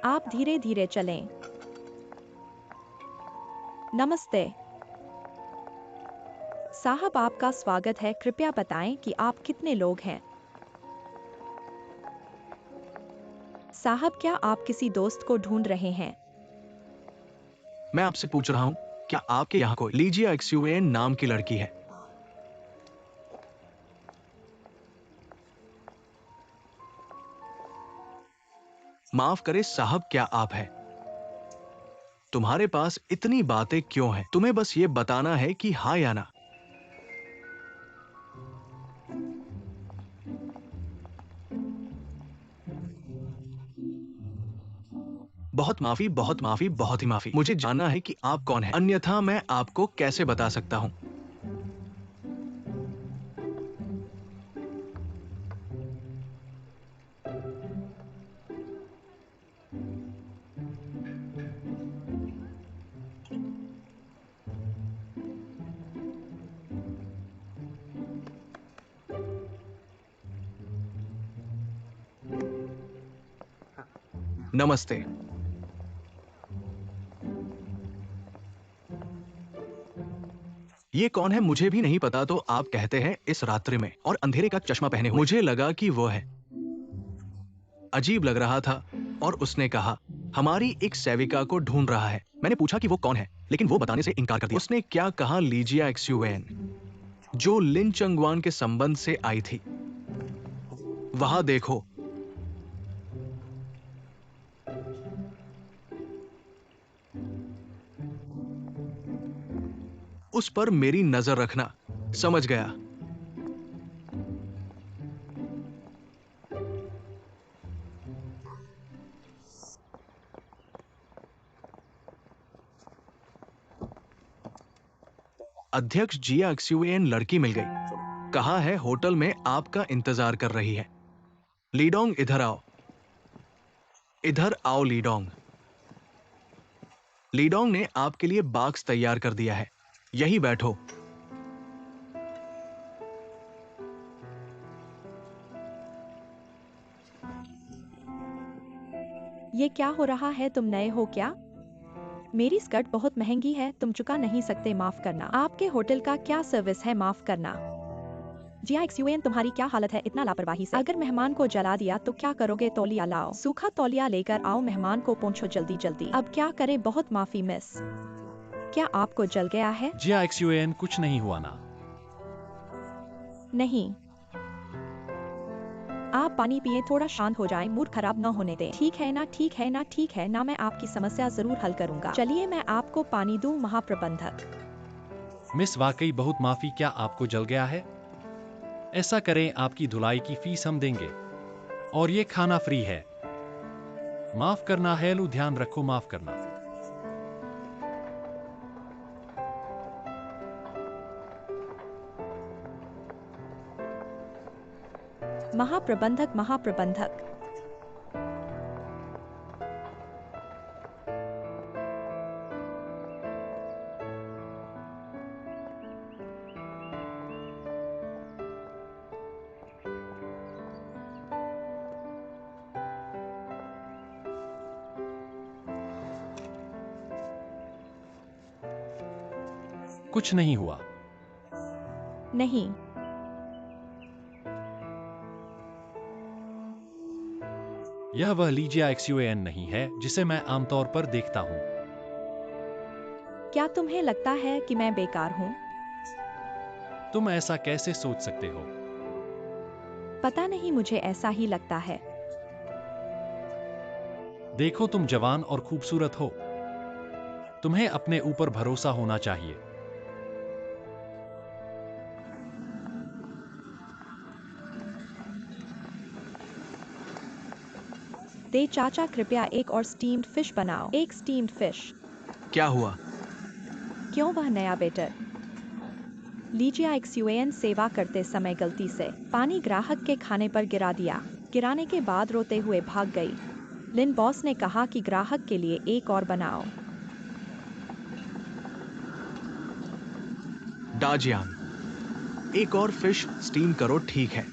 आप धीरे धीरे चलें। नमस्ते साहब, आपका स्वागत है। कृपया बताएं कि आप कितने लोग हैं। साहब, क्या आप किसी दोस्त को ढूंढ रहे हैं? मैं आपसे पूछ रहा हूँ, क्या आपके यहाँ कोई लीजिया एक्सयूएन नाम की लड़की है? माफ करे साहब, क्या आप हैं? तुम्हारे पास इतनी बातें क्यों हैं? तुम्हें बस ये बताना है कि हाँ या ना। बहुत माफी, बहुत माफी, बहुत ही माफी। मुझे जानना है कि आप कौन हैं, अन्यथा मैं आपको कैसे बता सकता हूँ। नमस्ते। ये कौन है मुझे भी नहीं पता, तो आप कहते हैं इस रात्रि में और अंधेरे का चश्मा पहने हुए। मुझे लगा कि वो है, अजीब लग रहा था। और उसने कहा हमारी एक सेविका को ढूंढ रहा है। मैंने पूछा कि वो कौन है, लेकिन वो बताने से इनकार कर दिया। उसने क्या कहा? लीजिया एक्सयूएन, जो लिन चंगवान के संबंध से आई थी। वहां देखो। उस पर मेरी नजर रखना। समझ गया? अध्यक्ष जिया एक्सयूएन लड़की मिल गई। कहा है होटल में आपका इंतजार कर रही है। लीडोंग, इधर आओ। इधर आओ लीडोंग। लीडोंग ने आपके लिए बॉक्स तैयार कर दिया है। यही बैठो। ये क्या हो रहा है? तुम नए हो क्या? मेरी स्कर्ट बहुत महंगी है, तुम चुका नहीं सकते। माफ करना। आपके होटल का क्या सर्विस है? माफ करना। जिया एक्सयूएन, तुम्हारी क्या हालत है इतना लापरवाही से? अगर मेहमान को जला दिया तो क्या करोगे? तौलिया लाओ, सूखा तौलिया लेकर आओ। मेहमान को पोंछो जल्दी जल्दी। अब क्या करें? बहुत माफी मिस। क्या आपको जल गया है? जिया एक्सयूएन, कुछ नहीं हुआ ना? नहीं। आप पानी पिए, थोड़ा शांत हो जाएं, मूड खराब न होने दें। ठीक है ना, ठीक है ना, ठीक है ना, मैं आपकी समस्या जरूर हल करूंगा। चलिए मैं आपको पानी दूं। महाप्रबंधक। मिस, वाकई बहुत माफी। क्या आपको जल गया है? ऐसा करें, आपकी धुलाई की फीस हम देंगे और ये खाना फ्री है। माफ करना है लू, ध्यान रखो, माफ करना। महाप्रबंधक, महाप्रबंधक। कुछ नहीं हुआ। नहीं। यह वह लीजिया एक्सयूएन नहीं है जिसे मैं आमतौर पर देखता हूँ। क्या तुम्हें लगता है कि मैं बेकार हूँ? तुम ऐसा कैसे सोच सकते हो? पता नहीं, मुझे ऐसा ही लगता है। देखो, तुम जवान और खूबसूरत हो। तुम्हें अपने ऊपर भरोसा होना चाहिए। दे चाचा, कृपया एक और स्टीम्ड फिश बनाओ। एक स्टीम्ड फिश। क्या हुआ? क्यों, वह नया बेटर। लीजिया एक्सयूएन सेवा करते समय गलती से पानी ग्राहक के खाने पर गिरा दिया। गिराने के बाद रोते हुए भाग गई। लिन बॉस ने कहा कि ग्राहक के लिए एक और बनाओ। डाजियान, एक और फिश स्टीम करो। ठीक है,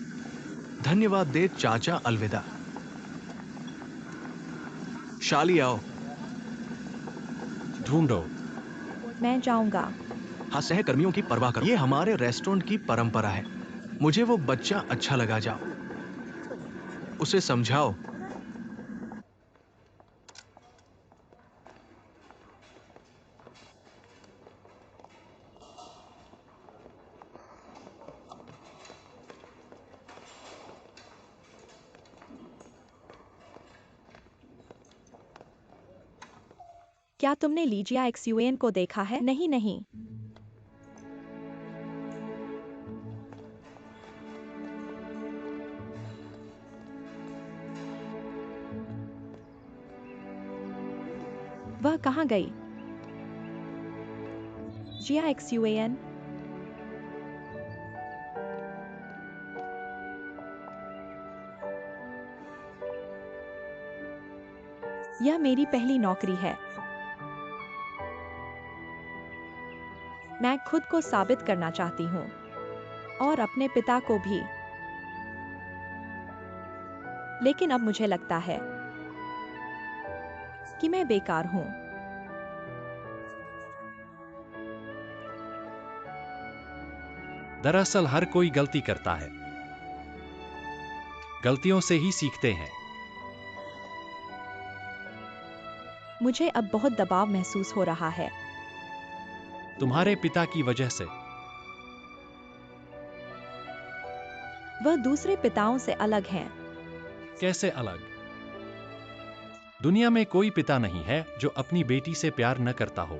धन्यवाद। दे चाचा, अलविदा। शाली आओ। ढूंढो। मैं जाऊंगा। हाँ, सहकर्मियों की परवाह करो। ये हमारे रेस्टोरेंट की परंपरा है। मुझे वो बच्चा अच्छा लगा, जाओ उसे समझाओ। क्या तुमने लीजिया XUAN को देखा है? नहीं नहीं। वह कहाँ गई? जिया XUAN। यह मेरी पहली नौकरी है। मैं खुद को साबित करना चाहती हूँ और अपने पिता को भी। लेकिन अब मुझे लगता है कि मैं बेकार हूँ। दरअसल हर कोई गलती करता है। गलतियों से ही सीखते हैं। मुझे अब बहुत दबाव महसूस हो रहा है। तुम्हारे पिता की वजह से। वह दूसरे पिताओं से अलग हैं। कैसे अलग? दुनिया में कोई पिता नहीं है जो अपनी बेटी से प्यार न करता हो।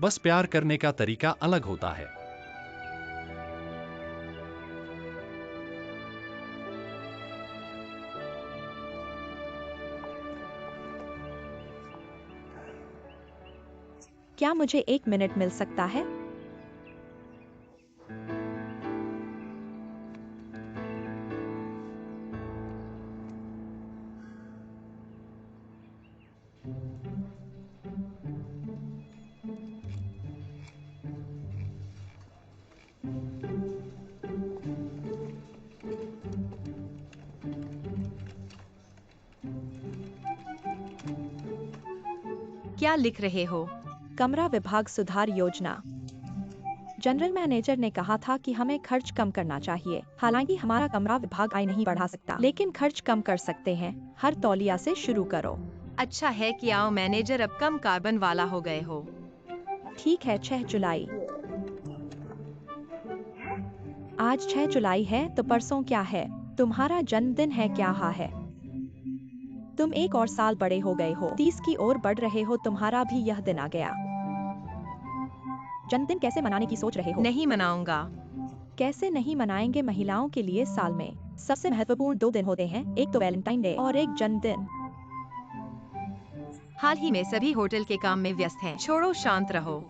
बस प्यार करने का तरीका अलग होता है। क्या मुझे 1 मिनट मिल सकता है? क्या लिख रहे हो? कमरा विभाग सुधार योजना। जनरल मैनेजर ने कहा था कि हमें खर्च कम करना चाहिए। हालांकि हमारा कमरा विभाग आय नहीं बढ़ा सकता, लेकिन खर्च कम कर सकते हैं। हर तौलिया से शुरू करो। अच्छा है कि आओ मैनेजर अब कम कार्बन वाला हो गए हो। ठीक है, 6 जुलाई। आज 6 जुलाई है तो परसों क्या है? तुम्हारा जन्मदिन है, क्या है? तुम 1 और साल बड़े हो गए हो, 30 की ओर बढ़ रहे हो। तुम्हारा भी यह दिन आ गया। जन्मदिन कैसे मनाने की सोच रहे हो? नहीं मनाऊंगा। कैसे नहीं मनाएंगे? महिलाओं के लिए साल में सबसे महत्वपूर्ण 2 दिन होते हैं, एक तो वैलेंटाइन डे और एक जन्मदिन। हाल ही में सभी होटल के काम में व्यस्त हैं। छोड़ो, शांत रहो।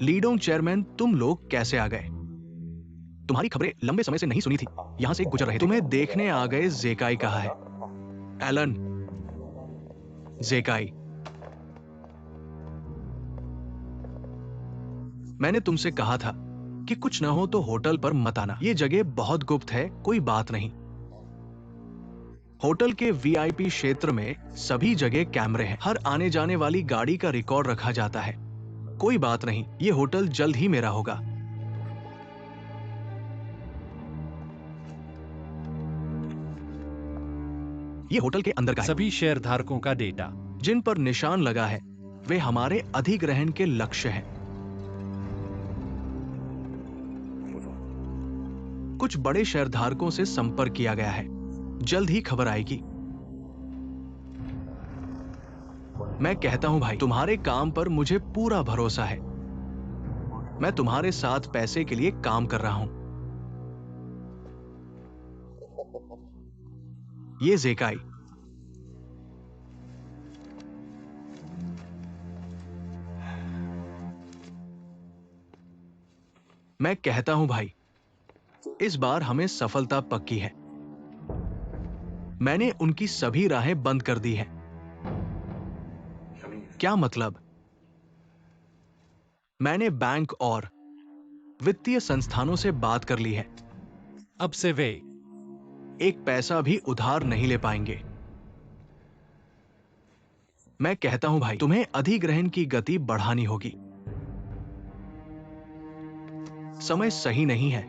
लीडोंग चेयरमैन, तुम लोग कैसे आ गए? तुम्हारी खबरें लंबे समय से नहीं सुनी थी। यहां से गुजर रहे थे। तुम्हें देखने आ गए। जेकाई कहाँ है? एलन, जेकाई, मैंने तुमसे कहा था कि कुछ न हो तो होटल पर मत आना। ये जगह बहुत गुप्त है, कोई बात नहीं। होटल के वीआईपी क्षेत्र में सभी जगह कैमरे हैं। हर आने जाने वाली गाड़ी का रिकॉर्ड रखा जाता है। कोई बात नहीं, ये होटल जल्द ही मेरा होगा। ये होटल के अंदर का है। सभी शेयरधारकों का डेटा जिन पर निशान लगा है वे हमारे अधिग्रहण के लक्ष्य हैं। कुछ बड़े शेयरधारकों से संपर्क किया गया है। जल्द ही खबर आएगी। मैं कहता हूं भाई, तुम्हारे काम पर मुझे पूरा भरोसा है। मैं तुम्हारे साथ पैसे के लिए काम कर रहा हूं। ये ज़ेकाई। मैं कहता हूं भाई, इस बार हमें सफलता पक्की है। मैंने उनकी सभी राहें बंद कर दी हैं। क्या मतलब? मैंने बैंक और वित्तीय संस्थानों से बात कर ली है। अब से वे एक पैसा भी उधार नहीं ले पाएंगे। मैं कहता हूं भाई, तुम्हें अधिग्रहण की गति बढ़ानी होगी। समय सही नहीं है।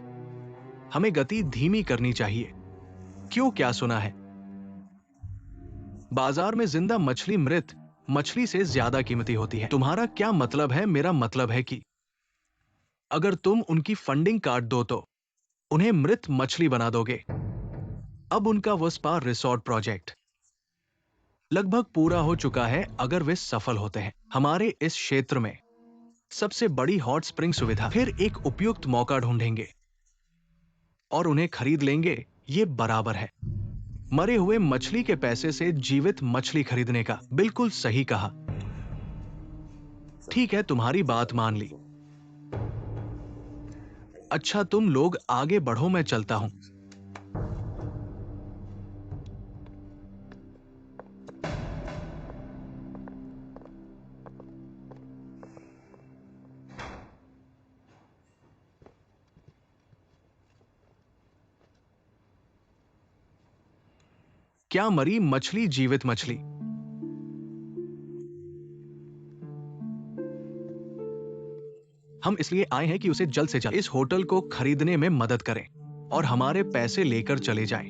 हमें गति धीमी करनी चाहिए। क्यों, क्या सुना है? बाजार में जिंदा मछली मृत मछली से ज्यादा कीमती होती है। तुम्हारा क्या मतलब है? मेरा मतलब है कि अगर तुम उनकी फंडिंग काट दो तो उन्हें मृत मछली बना दोगे। अब उनका वो स्पा रिसोर्ट प्रोजेक्ट लगभग पूरा हो चुका है। अगर वे सफल होते हैं, हमारे इस क्षेत्र में सबसे बड़ी हॉट स्प्रिंग सुविधा, फिर एक उपयुक्त मौका ढूंढेंगे और उन्हें खरीद लेंगे। ये बराबर है मरे हुए मछली के पैसे से जीवित मछली खरीदने का। बिल्कुल सही कहा। ठीक है, तुम्हारी बात मान ली। अच्छा, तुम लोग आगे बढ़ो, मैं चलता हूं। क्या मरी मछली जीवित मछली? हम इसलिए आए हैं कि उसे जल्द से जल्द इस होटल को खरीदने में मदद करें और हमारे पैसे लेकर चले जाएं।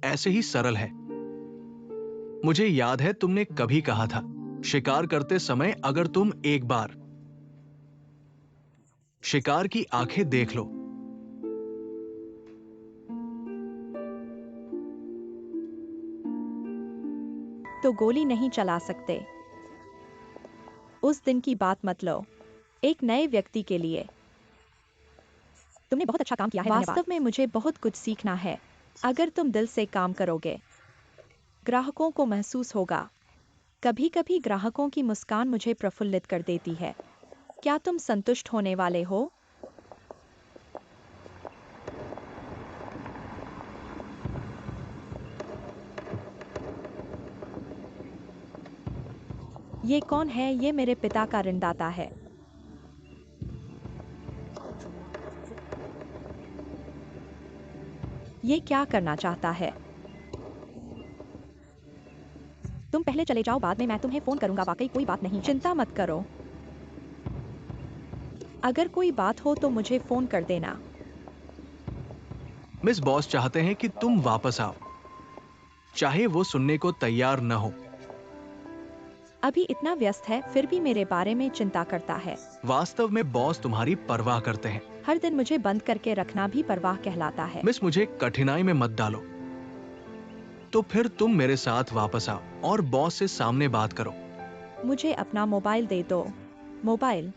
ऐसे ही सरल है। मुझे याद है तुमने कभी कहा था, शिकार करते समय अगर तुम एक बार शिकार की आंखें देख लो तो गोली नहीं चला सकते। उस दिन की बात मत लो। एक नए व्यक्ति के लिए तुमने बहुत अच्छा काम किया है। वास्तव में मुझे बहुत कुछ सीखना है। अगर तुम दिल से काम करोगे, ग्राहकों को महसूस होगा। कभी कभी ग्राहकों की मुस्कान मुझे प्रफुल्लित कर देती है। क्या तुम संतुष्ट होने वाले हो? ये कौन है? ये मेरे पिता का ऋणदाता है। ये क्या करना चाहता है? तुम पहले चले जाओ, बाद में मैं तुम्हें फोन करूंगा। वाकई कोई बात नहीं, चिंता मत करो। अगर कोई बात हो तो मुझे फोन कर देना। मिस बॉस चाहते हैं कि तुम वापस आओ, चाहे वो सुनने को तैयार न हो। अभी इतना व्यस्त है, फिर भी मेरे बारे में चिंता करता है। वास्तव में बॉस तुम्हारी परवाह करते हैं। हर दिन मुझे बंद करके रखना भी परवाह कहलाता है। मिस, मुझे कठिनाई में मत डालो। तो फिर तुम मेरे साथ वापस आओ और बॉस से सामने बात करो। मुझे अपना मोबाइल दे दो। मोबाइल?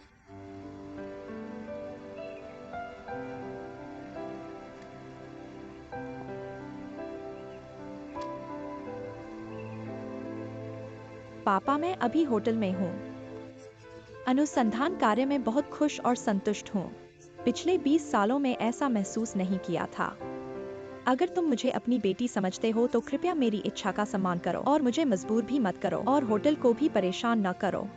पापा, मैं अभी होटल में हूँ। अनुसंधान कार्य में बहुत खुश और संतुष्ट हूँ। पिछले 20 सालों में ऐसा महसूस नहीं किया था। अगर तुम मुझे अपनी बेटी समझते हो तो कृपया मेरी इच्छा का सम्मान करो और मुझे मजबूर भी मत करो और होटल को भी परेशान न करो।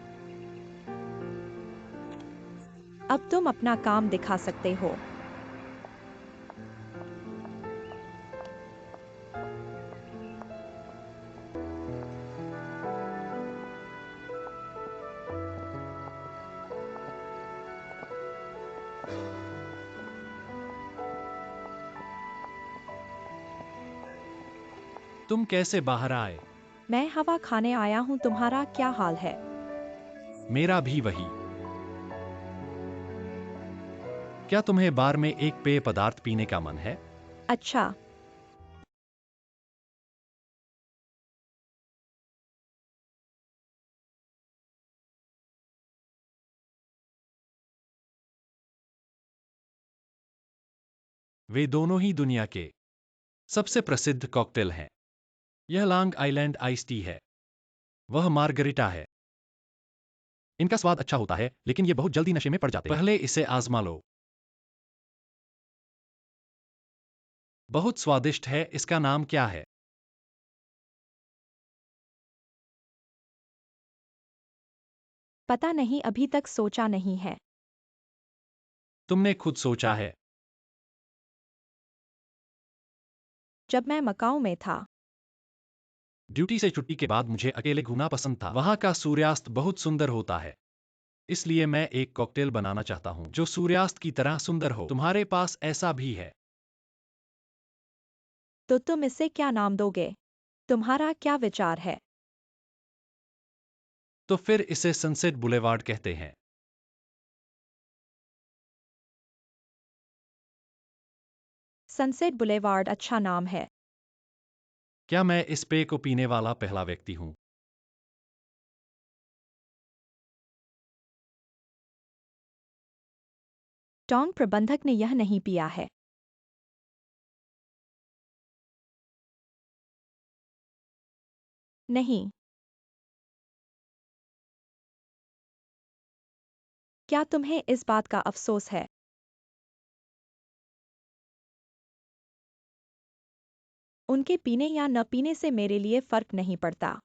अब तुम अपना काम दिखा सकते हो। तुम कैसे बाहर आए? मैं हवा खाने आया हूँ। तुम्हारा क्या हाल है? मेरा भी वही। क्या तुम्हें बार में एक पेय पदार्थ पीने का मन है? अच्छा, वे दोनों ही दुनिया के सबसे प्रसिद्ध कॉकटेल हैं। यह लॉन्ग आइलैंड आइस टी है। वह मार्गरिटा है। इनका स्वाद अच्छा होता है, लेकिन ये बहुत जल्दी नशे में पड़ जाते हैं। पहले इसे आजमा लो। बहुत स्वादिष्ट है। इसका नाम क्या है? पता नहीं, अभी तक सोचा नहीं है। तुमने खुद सोचा है? जब मैं मकाऊ में था, ड्यूटी से छुट्टी के बाद मुझे अकेले घूमना पसंद था। वहाँ का सूर्यास्त बहुत सुंदर होता है। इसलिए मैं एक कॉकटेल बनाना चाहता हूँ जो सूर्यास्त की तरह सुंदर हो। तुम्हारे पास ऐसा भी है? तो तुम इसे क्या नाम दोगे? तुम्हारा क्या विचार है? तो फिर इसे सनसेट बुलेवार्ड कहते हैं। सनसेट बुलेवार्ड अच्छा नाम है। क्या मैं इस पेय को पीने वाला पहला व्यक्ति हूँ? टोंग प्रबंधक ने यह नहीं पिया है। नहीं। क्या तुम्हें इस बात का अफसोस है? उनके पीने या न पीने से मेरे लिए फर्क नहीं पड़ता।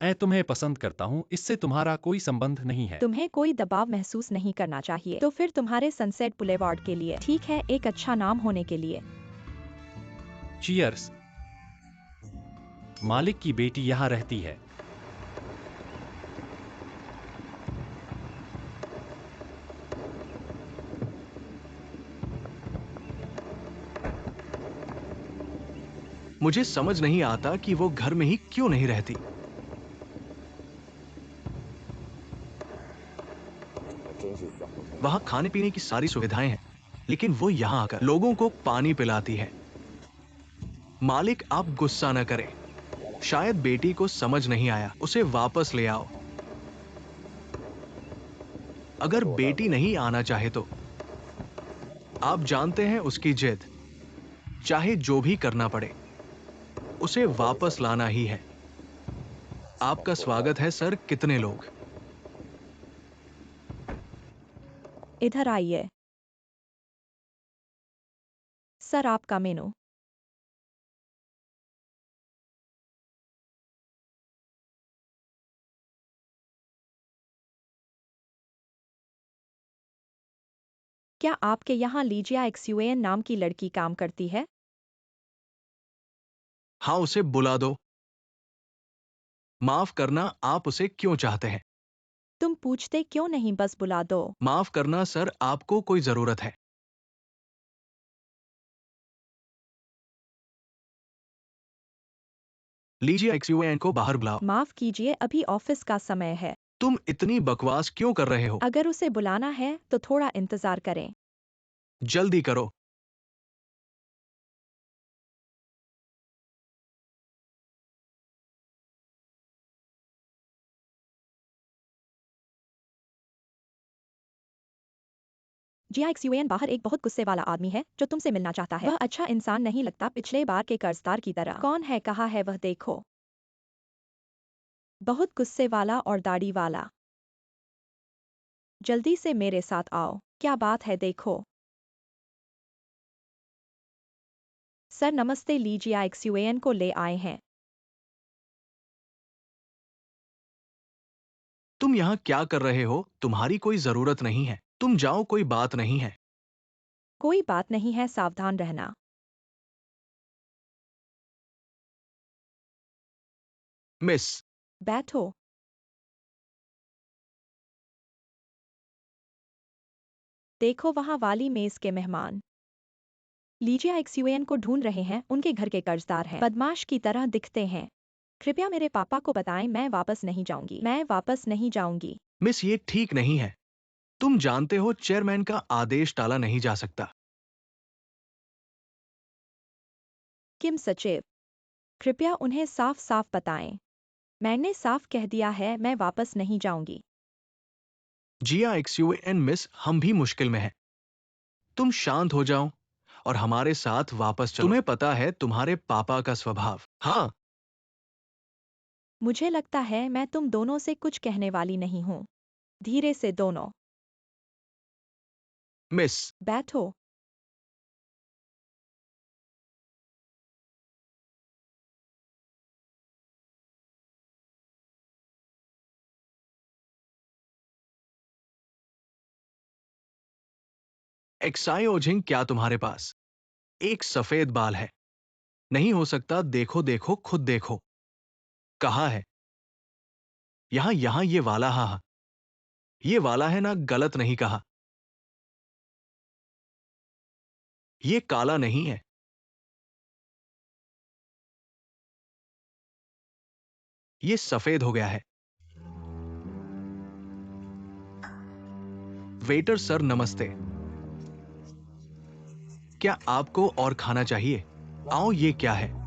मैं तुम्हें पसंद करता हूँ, इससे तुम्हारा कोई संबंध नहीं है। तुम्हें कोई दबाव महसूस नहीं करना चाहिए। तो फिर तुम्हारे सनसेट बुलेवार्ड के लिए ठीक है, एक अच्छा नाम होने के लिए। चीयर्स। मालिक की बेटी यहाँ रहती है। मुझे समझ नहीं आता कि वो घर में ही क्यों नहीं रहती। वहां खाने पीने की सारी सुविधाएं हैं, लेकिन वो यहाँ आकर लोगों को पानी पिलाती है। मालिक, आप गुस्सा न करें। शायद बेटी को समझ नहीं आया। उसे वापस ले आओ। अगर बेटी नहीं आना चाहे तो आप जानते हैं उसकी जिद। चाहे जो भी करना पड़े, उसे वापस लाना ही है। आपका स्वागत है सर। कितने लोग? इधर आइए। सर, आपका मेनू। क्या आपके यहाँ लीजिया एक्सयूएन नाम की लड़की काम करती है? हाँ, उसे बुला दो। माफ करना, आप उसे क्यों चाहते हैं? तुम पूछते क्यों नहीं, बस बुला दो। माफ करना सर, आपको कोई जरूरत है। लीजिए एक्सयूएन को बाहर बुलाओ। माफ कीजिए, अभी ऑफिस का समय है। तुम इतनी बकवास क्यों कर रहे हो? अगर उसे बुलाना है तो थोड़ा इंतजार करें। जल्दी करो। जिया एक्सयूएन बाहर एक बहुत गुस्से वाला आदमी है जो तुमसे मिलना चाहता है। वह अच्छा इंसान नहीं लगता, पिछले बार के कर्जदार की तरह। कौन है? कहा है वह? देखो। बहुत गुस्से वाला और दाढ़ी वाला। जल्दी से मेरे साथ आओ। क्या बात है? देखो। सर नमस्ते, लीजिया एक्सयूएन को ले आए हैं। तुम यहाँ क्या कर रहे हो? तुम्हारी कोई जरूरत नहीं है। तुम जाओ, कोई बात नहीं है। कोई बात नहीं है, सावधान रहना। मिस। बैठो। देखो वहाँ वाली मेज के मेहमान। लीजिया एक्सयूएन को ढूंढ रहे हैं। उनके घर के कर्जदार हैं। बदमाश की तरह दिखते हैं। कृपया मेरे पापा को बताएं, मैं वापस नहीं जाऊंगी। मैं वापस नहीं जाऊंगी। मिस, ये ठीक नहीं है। तुम जानते हो चेयरमैन का आदेश टाला नहीं जा सकता। किम सचिव, कृपया उन्हें साफ साफ बताएं। मैंने साफ कह दिया है, मैं वापस नहीं जाऊंगी। जिया एक्सयूएन मिस, हम भी मुश्किल में हैं। तुम शांत हो जाओ और हमारे साथ वापस चलो। तुम्हें पता है तुम्हारे पापा का स्वभाव। हाँ मुझे लगता है मैं तुम दोनों से कुछ कहने वाली नहीं हूँ। धीरे से दोनों। मिस। बैठो। एक्साइओजिंग, क्या तुम्हारे पास एक सफेद बाल है? नहीं हो सकता। देखो देखो, खुद देखो। कहा है? यहां यहां, ये वाला। हाँ हाँ, ये वाला है ना, गलत नहीं कहा। ये काला नहीं है। ये सफेद हो गया है। वेटर सर, नमस्ते। क्या आपको और खाना चाहिए? आओ, ये क्या है?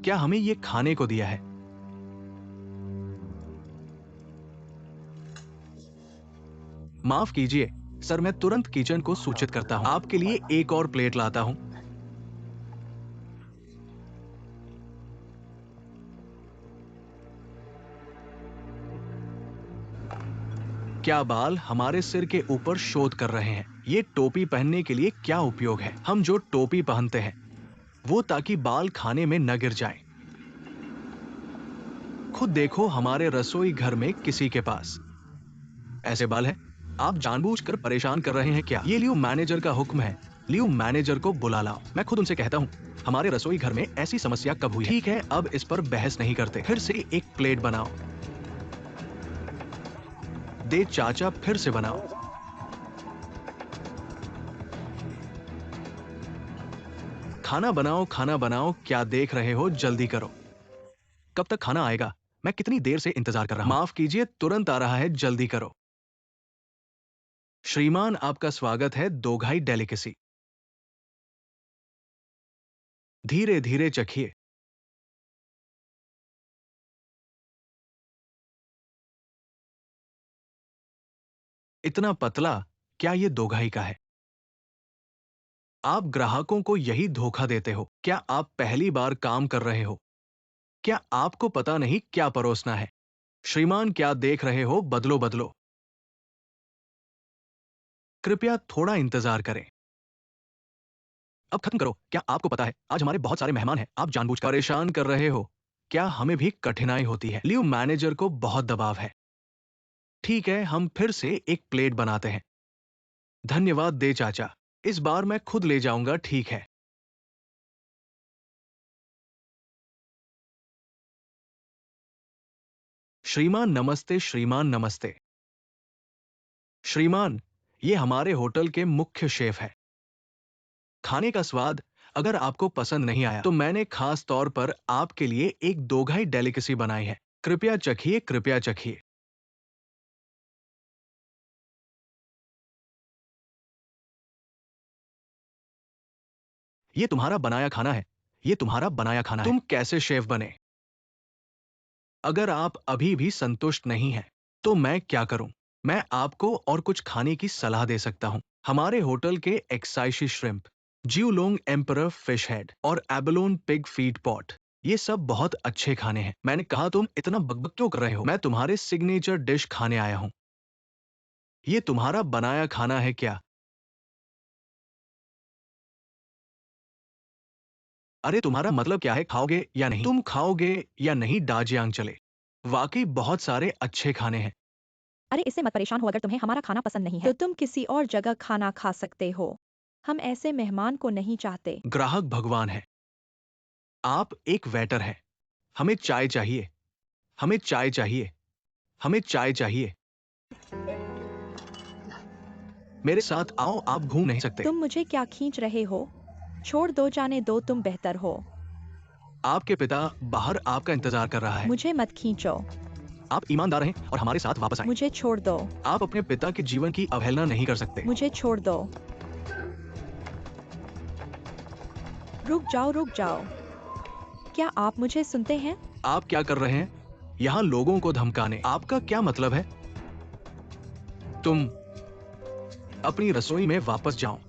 क्या हमें ये खाने को दिया है? माफ कीजिए सर, मैं तुरंत किचन को सूचित करता हूं। आपके लिए एक और प्लेट लाता हूं। क्या बाल हमारे सिर के ऊपर शोध कर रहे हैं? ये टोपी पहनने के लिए क्या उपयोग है? हम जो टोपी पहनते हैं वो ताकि बाल खाने में न गिर जाएं। खुद देखो, हमारे रसोई घर में किसी के पास ऐसे बाल हैं। आप जानबूझकर परेशान कर रहे हैं क्या? ये लियो मैनेजर का हुक्म है। लियो मैनेजर को बुला लाओ। मैं खुद उनसे कहता हूँ हमारे रसोई घर में ऐसी समस्या कब हुई है। ठीक है, अब इस पर बहस नहीं करते। फिर से एक प्लेट बनाओ। दे चाचा, फिर से बनाओ। खाना बनाओ, खाना बनाओ। क्या देख रहे हो? जल्दी करो। कब तक खाना आएगा? मैं कितनी देर से इंतजार कर रहा हूं। माफ कीजिए, तुरंत आ रहा है, जल्दी करो। श्रीमान, आपका स्वागत है दोघाई डेलिकेसी। धीरे धीरे चखिए। इतना पतला? क्या ये दोघाई का है? आप ग्राहकों को यही धोखा देते हो। क्या आप पहली बार काम कर रहे हो? क्या आपको पता नहीं क्या परोसना है? श्रीमान, क्या देख रहे हो? बदलो बदलो। कृपया थोड़ा इंतजार करें। अब खत्म करो। क्या आपको पता है आज हमारे बहुत सारे मेहमान हैं? आप जानबूझकर परेशान कर रहे हो। क्या हमें भी कठिनाई होती है? लियो मैनेजर को बहुत दबाव है। ठीक है, हम फिर से एक प्लेट बनाते हैं। धन्यवाद दे चाचा। इस बार मैं खुद ले जाऊंगा, ठीक है? श्रीमान नमस्ते, श्रीमान नमस्ते। श्रीमान, ये हमारे होटल के मुख्य शेफ है। खाने का स्वाद अगर आपको पसंद नहीं आया तो मैंने खास तौर पर आपके लिए एक दोघाई डेलिकेसी बनाई है। कृपया चखिए, कृपया चखिए। ये तुम्हारा बनाया खाना है। ये तुम्हारा बनाया खाना है। तुम कैसे शेफ बने? अगर आप अभी भी संतुष्ट नहीं हैं, तो मैं क्या करूं? मैं आपको और कुछ खाने की सलाह दे सकता हूं। हमारे होटल के एक्साइशी श्रिम्प, जियोलोंग एम्परर फिश हेड और एबलोन पिग फीट पॉट, ये सब बहुत अच्छे खाने हैं। मैंने कहा, तुम इतना बकबक क्यों कर रहे हो? मैं तुम्हारे सिग्नेचर डिश खाने आया हूं। ये तुम्हारा बनाया खाना है क्या? अरे तुम्हारा मतलब क्या है? खाओगे या नहीं? तुम खाओगे या नहीं? डाजियांग चले। वाकई बहुत सारे अच्छे खाने हैं। अरे इससे मत परेशान हो, अगर तुम्हें हमारा खाना पसंद नहीं है तो तुम किसी और जगह खाना खा सकते हो। हम ऐसे मेहमान को नहीं चाहते। ग्राहक भगवान है। आप एक वेटर हैं। हमें चाय चाहिए। हमें चाय चाहिए। हमें चाय चाहिए। मेरे साथ आओ, आप घूम नहीं सकते। तुम मुझे क्या खींच रहे हो? छोड़ दो, जाने दो, तुम बेहतर हो। आपके पिता बाहर आपका इंतजार कर रहा है। मुझे मत खींचो। आप ईमानदार हैं और हमारे साथ वापस आए। मुझे छोड़ दो। आप अपने पिता के जीवन की अवहेलना नहीं कर सकते। मुझे छोड़ दो। रुक जाओ, रुक जाओ। क्या आप मुझे सुनते हैं? आप क्या कर रहे हैं? यहाँ लोगों को धमकाने आपका क्या मतलब है? तुम अपनी रसोई में वापस जाओ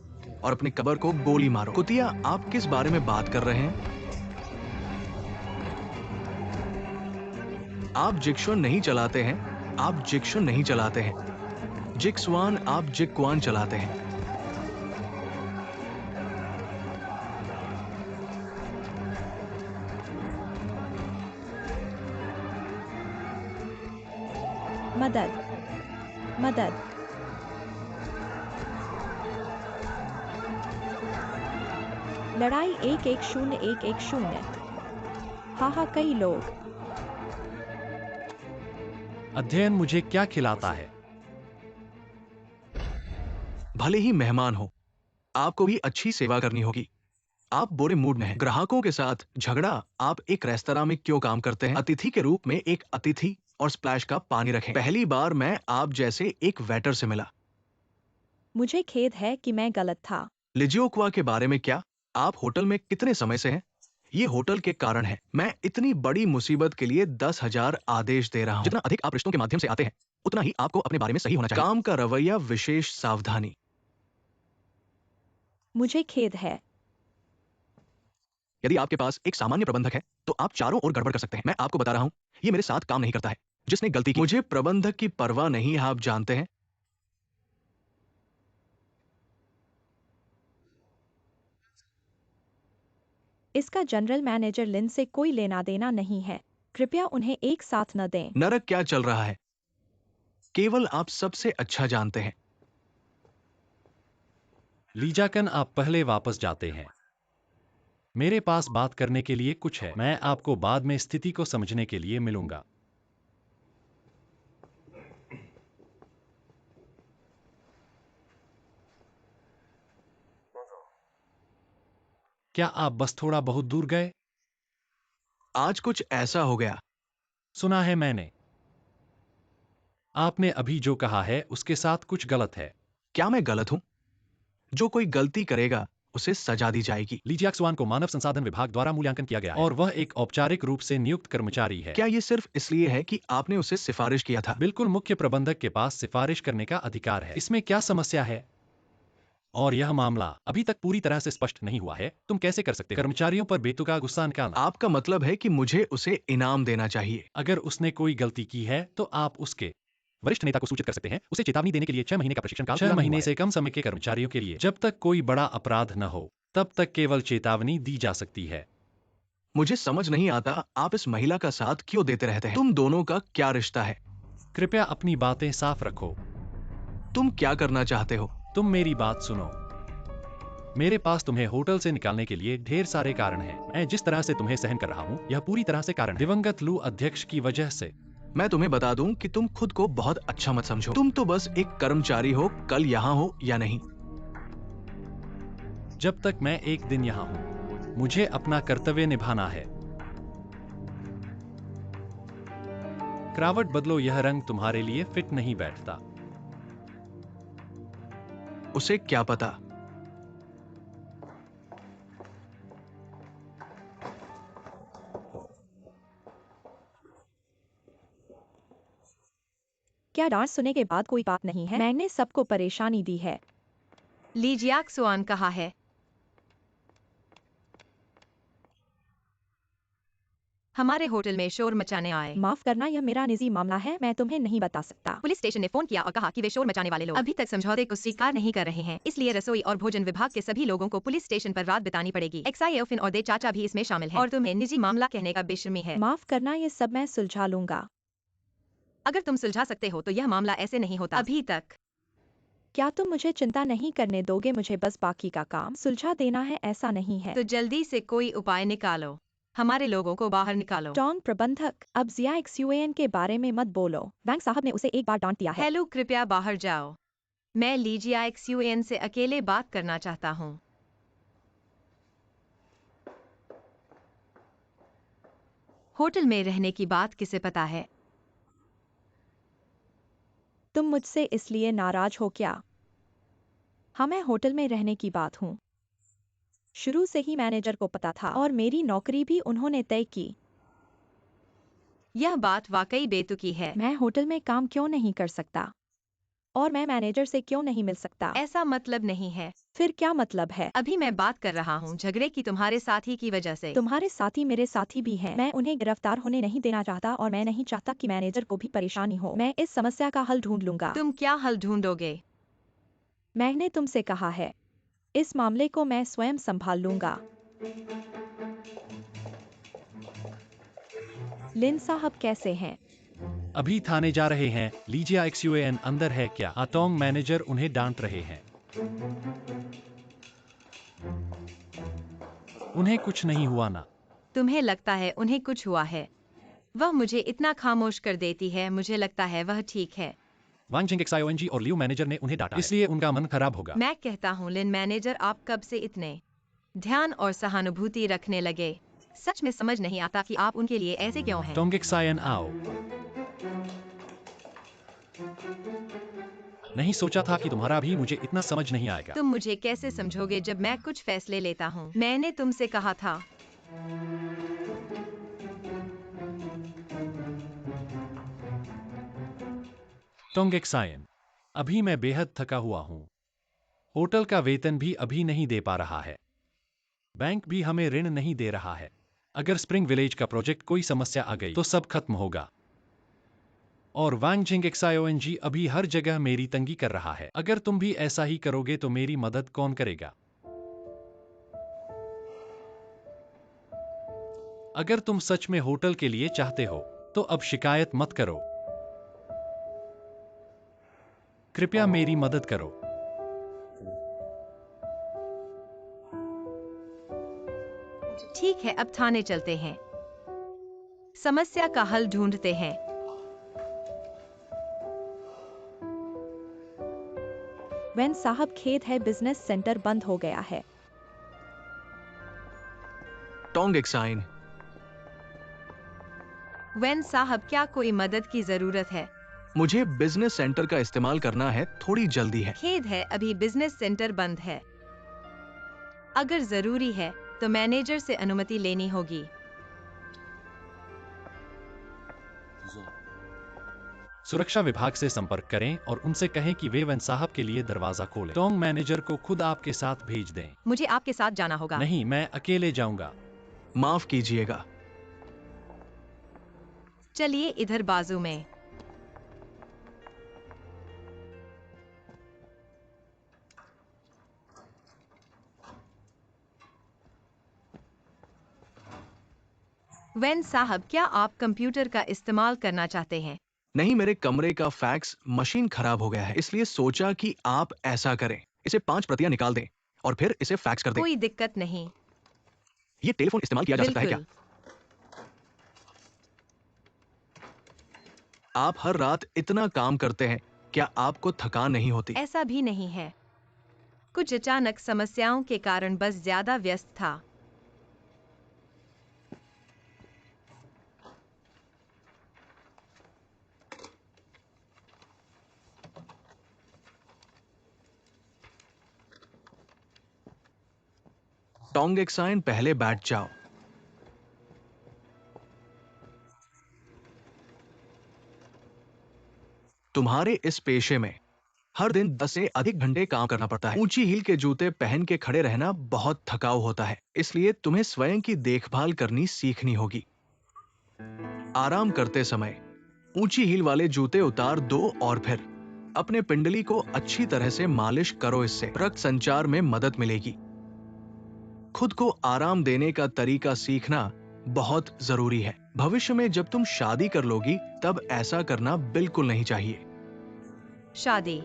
और अपनी कबर को गोली मारो। कुतिया, आप किस बारे में बात कर रहे हैं? आप जिक्शन नहीं चलाते हैं। आप जिक्शन नहीं चलाते हैं। जिक्सवान, आप जिक्वान चलाते हैं। मदद, मदद। लड़ाई 110-110। हाँ, कई लोग। अध्ययन मुझे क्या खिलाता है? भले ही मेहमान हो, आपको भी अच्छी सेवा करनी होगी। आप बुरे मूड में हैं। ग्राहकों के साथ झगड़ा। आप एक रेस्तरां में क्यों काम करते हैं? अतिथि के रूप में एक अतिथि और स्प्लैश का पानी रखें। पहली बार मैं आप जैसे एक वेटर से मिला। मुझे खेद है कि मैं गलत था। लिजियोक्वा के बारे में क्या? आप होटल में कितने समय से हैं? ये होटल के कारण है। मैं इतनी बड़ी मुसीबत के लिए 10,000 आदेश दे रहा हूं। जितना अधिक आप रिश्तों के माध्यम से आते हैं, उतना ही आपको अपने बारे में सही होना चाहिए। काम का रवैया, विशेष सावधानी। मुझे खेद है। यदि आपके पास एक सामान्य प्रबंधक है, तो आप चारों ओर गड़बड़ कर सकते हैं। मैं आपको बता रहा हूं, ये मेरे साथ काम नहीं करता है। जिसने गलती की, मुझे प्रबंधक की परवाह नहीं है, आप जानते हैं। इसका जनरल मैनेजर लिन से कोई लेना देना नहीं है। कृपया उन्हें एक साथ न दें। नरक क्या चल रहा है, केवल आप सबसे अच्छा जानते हैं। लीजाकन, आप पहले वापस जाते हैं। मेरे पास बात करने के लिए कुछ है। मैं आपको बाद में स्थिति को समझने के लिए मिलूंगा। क्या आप बस थोड़ा बहुत दूर गए? आज कुछ ऐसा हो गया। सुना है मैंने। आपने अभी जो कहा है उसके साथ कुछ गलत है। क्या मैं गलत हूं? जो कोई गलती करेगा, उसे सजा दी जाएगी। लीजियाक्सवान को मानव संसाधन विभाग द्वारा मूल्यांकन किया गया है और वह एक औपचारिक रूप से नियुक्त कर्मचारी है। क्या ये सिर्फ इसलिए है कि आपने उसे सिफारिश किया था? बिल्कुल, मुख्य प्रबंधक के पास सिफारिश करने का अधिकार है। इसमें क्या समस्या है? और यह मामला अभी तक पूरी तरह से स्पष्ट नहीं हुआ है। तुम कैसे कर सकते हो? कर्मचारियों पर बेतुका गुस्सा निकालना। आपका मतलब है कि मुझे उसे इनाम देना चाहिए? अगर उसने कोई गलती की है तो आप उसके वरिष्ठ नेता को सूचित कर सकते हैं। उसे चेतावनी देने के लिए 6 महीने का प्रशिक्षण काल 6 महीने से कम समय के कर्मचारियों के लिए, जब तक कोई बड़ा अपराध न हो, तब तक केवल चेतावनी दी जा सकती है। मुझे समझ नहीं आता, आप इस महिला का साथ क्यों देते रहते हैं? तुम दोनों का क्या रिश्ता है? कृपया अपनी बातें साफ रखो। तुम क्या करना चाहते हो? तुम मेरी बात सुनो। मेरे पास तुम्हें होटल से निकालने के लिए ढेर सारे कारण हैं। मैं जिस तरह से तुम्हें सहन कर रहा हूँ, यह पूरी तरह से कारण दिवंगत लू अध्यक्ष की वजह से। मैं तुम्हें बता दूं कि तुम खुद को बहुत अच्छा मत समझो। तुम तो बस एक कर्मचारी हो, कल यहाँ हो या नहीं। जब तक मैं एक दिन यहाँ हूँ, मुझे अपना कर्तव्य निभाना है। क्रावट बदलो, यह रंग तुम्हारे लिए फिट नहीं बैठता। उसे क्या पता? क्या डांट सुने के बाद कोई बात नहीं है? मैंने सबको परेशानी दी है। लीजियाक्सवान कहा है। हमारे होटल में शोर मचाने आए। माफ करना, यह मेरा निजी मामला है, मैं तुम्हें नहीं बता सकता। पुलिस स्टेशन ने फोन किया और कहा कि वे शोर मचाने वाले लोग अभी तक समझौते को स्वीकार नहीं कर रहे हैं। इसलिए रसोई और भोजन विभाग के सभी लोगों को पुलिस स्टेशन पर रात बितानी पड़ेगी। एक्साई ओफिन और दे चाचा भी इसमें शामिल हैं और तुम्हें निजी मामला कहने का बेशर्मी है। माफ करना, ये सब मैं सुलझा लूंगा। अगर तुम सुलझा सकते हो तो यह मामला ऐसे नहीं होता अभी तक। क्या तुम मुझे चिंता नहीं करने दोगे? मुझे बस बाकी का काम सुलझा देना है, ऐसा नहीं है। तो जल्दी से कोई उपाय निकालो। हमारे लोगों को बाहर निकालो। टॉन प्रबंधक, अब ZXUAN के बारे में मत बोलो। बैंक साहब ने उसे एक बार डांट दिया है। हेलो, कृपया बाहर जाओ। मैं लीजिया XUN से अकेले बात करना चाहता हूँ। होटल में रहने की बात किसे पता है? तुम मुझसे इसलिए नाराज हो क्या? हाँ, मैं होटल में रहने की बात हूँ। शुरू से ही मैनेजर को पता था और मेरी नौकरी भी उन्होंने तय की। यह बात वाकई बेतुकी है। मैं होटल में काम क्यों नहीं कर सकता? और मैं मैनेजर से क्यों नहीं मिल सकता? ऐसा मतलब नहीं है। फिर क्या मतलब है? अभी मैं बात कर रहा हूँ झगड़े की तुम्हारे साथी की वजह से। तुम्हारे साथी मेरे साथी भी हैं। मैं उन्हें गिरफ्तार होने नहीं देना चाहता और मैं नहीं चाहता कि मैनेजर को भी परेशानी हो। मैं इस समस्या का हल ढूंढ लूंगा। तुम क्या हल ढूंढोगे? मैंने तुमसे कहा है, इस मामले को मैं स्वयं संभाल लूंगा। लिन साहब कैसे हैं? अभी थाने जा रहे हैं। लीजिया XUN अंदर है क्या? आतोंग मैनेजर उन्हें डांट रहे हैं। उन्हें कुछ नहीं हुआ ना? तुम्हें लगता है उन्हें कुछ हुआ है? वह मुझे इतना खामोश कर देती है, मुझे लगता है वह ठीक है। वांगजिंग XIONG और लियू मैनेजर ने उन्हें डांटा, इसलिए उनका मन खराब होगा। मैं कहता हूँ लिन मैनेजर, आप कब से इतने ध्यान और सहानुभूति रखने लगे? सच में समझ नहीं आता कि आप उनके लिए ऐसे क्यों हैं। टोंग XIN आओ। नहीं सोचा था कि तुम्हारा भी मुझे इतना समझ नहीं आएगा। तुम मुझे कैसे समझोगे जब मैं कुछ फैसले लेता हूँ? मैंने तुमसे कहा था। टोंग XIN, अभी मैं बेहद थका हुआ हूँ। होटल का वेतन भी अभी नहीं दे पा रहा है। बैंक भी हमें ऋण नहीं दे रहा है। अगर स्प्रिंग विलेज का प्रोजेक्ट कोई समस्या आ गई तो सब खत्म होगा। और वांगजिंग XIONG अभी हर जगह मेरी तंगी कर रहा है। अगर तुम भी ऐसा ही करोगे तो मेरी मदद कौन करेगा? अगर तुम सच में होटल के लिए चाहते हो तो अब शिकायत मत करो। कृपया मेरी मदद करो। ठीक है, अब थाने चलते हैं, समस्या का हल ढूंढते हैं। वेन साहब, खेद है, बिजनेस सेंटर बंद हो गया है। टोंग XIN, वेन साहब, क्या कोई मदद की जरूरत है? मुझे बिजनेस सेंटर का इस्तेमाल करना है, थोड़ी जल्दी है। खेद है, अभी बिजनेस सेंटर बंद है। अगर जरूरी है तो मैनेजर से अनुमति लेनी होगी। सुरक्षा विभाग से संपर्क करें और उनसे कहें कि वे वेन साहब के लिए दरवाजा खोलें। टोंग मैनेजर को खुद आपके साथ भेज दें। मुझे आपके साथ जाना होगा। नहीं, मैं अकेले जाऊंगा। माफ कीजिएगा। चलिए इधर बाजू में। वेन साहब, क्या आप कंप्यूटर का इस्तेमाल करना चाहते हैं? नहीं, मेरे कमरे का फैक्स मशीन खराब हो गया है, इसलिए सोचा कि आप ऐसा करें, इसे 5 प्रतियां निकाल दें और फिर इसे फैक्स कर दें। कोई दिक्कत नहीं। ये टेलीफोन इस्तेमाल किया जा सकता है क्या? बिल्कुल। आप हर रात इतना काम करते हैं, क्या आपको थकान नहीं होती? ऐसा भी नहीं है, कुछ अचानक समस्याओं के कारण बस ज्यादा व्यस्त था। टोंग XIN, पहले बैठ जाओ। तुम्हारे इस पेशे में हर दिन 10 से अधिक घंटे काम करना पड़ता है। ऊंची हील के जूते पहन के खड़े रहना बहुत थकाऊ होता है, इसलिए तुम्हें स्वयं की देखभाल करनी सीखनी होगी। आराम करते समय ऊंची हील वाले जूते उतार दो और फिर अपने पिंडली को अच्छी तरह से मालिश करो, इससे रक्त संचार में मदद मिलेगी। खुद को आराम देने का तरीका सीखना बहुत जरूरी है। भविष्य में जब तुम शादी कर लोगी तब ऐसा करना बिल्कुल नहीं चाहिए। शादी?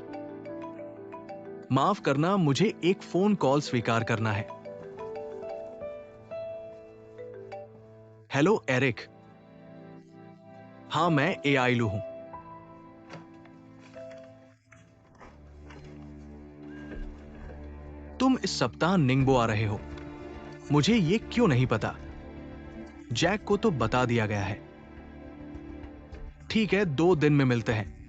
माफ करना, मुझे एक फोन कॉल स्वीकार करना है। Hello Eric. हाँ, मैं AI लू हूं। तुम इस सप्ताह निंगबो आ रहे हो। मुझे ये क्यों नहीं पता? जैक को तो बता दिया गया है। ठीक है, 2 दिन में मिलते हैं।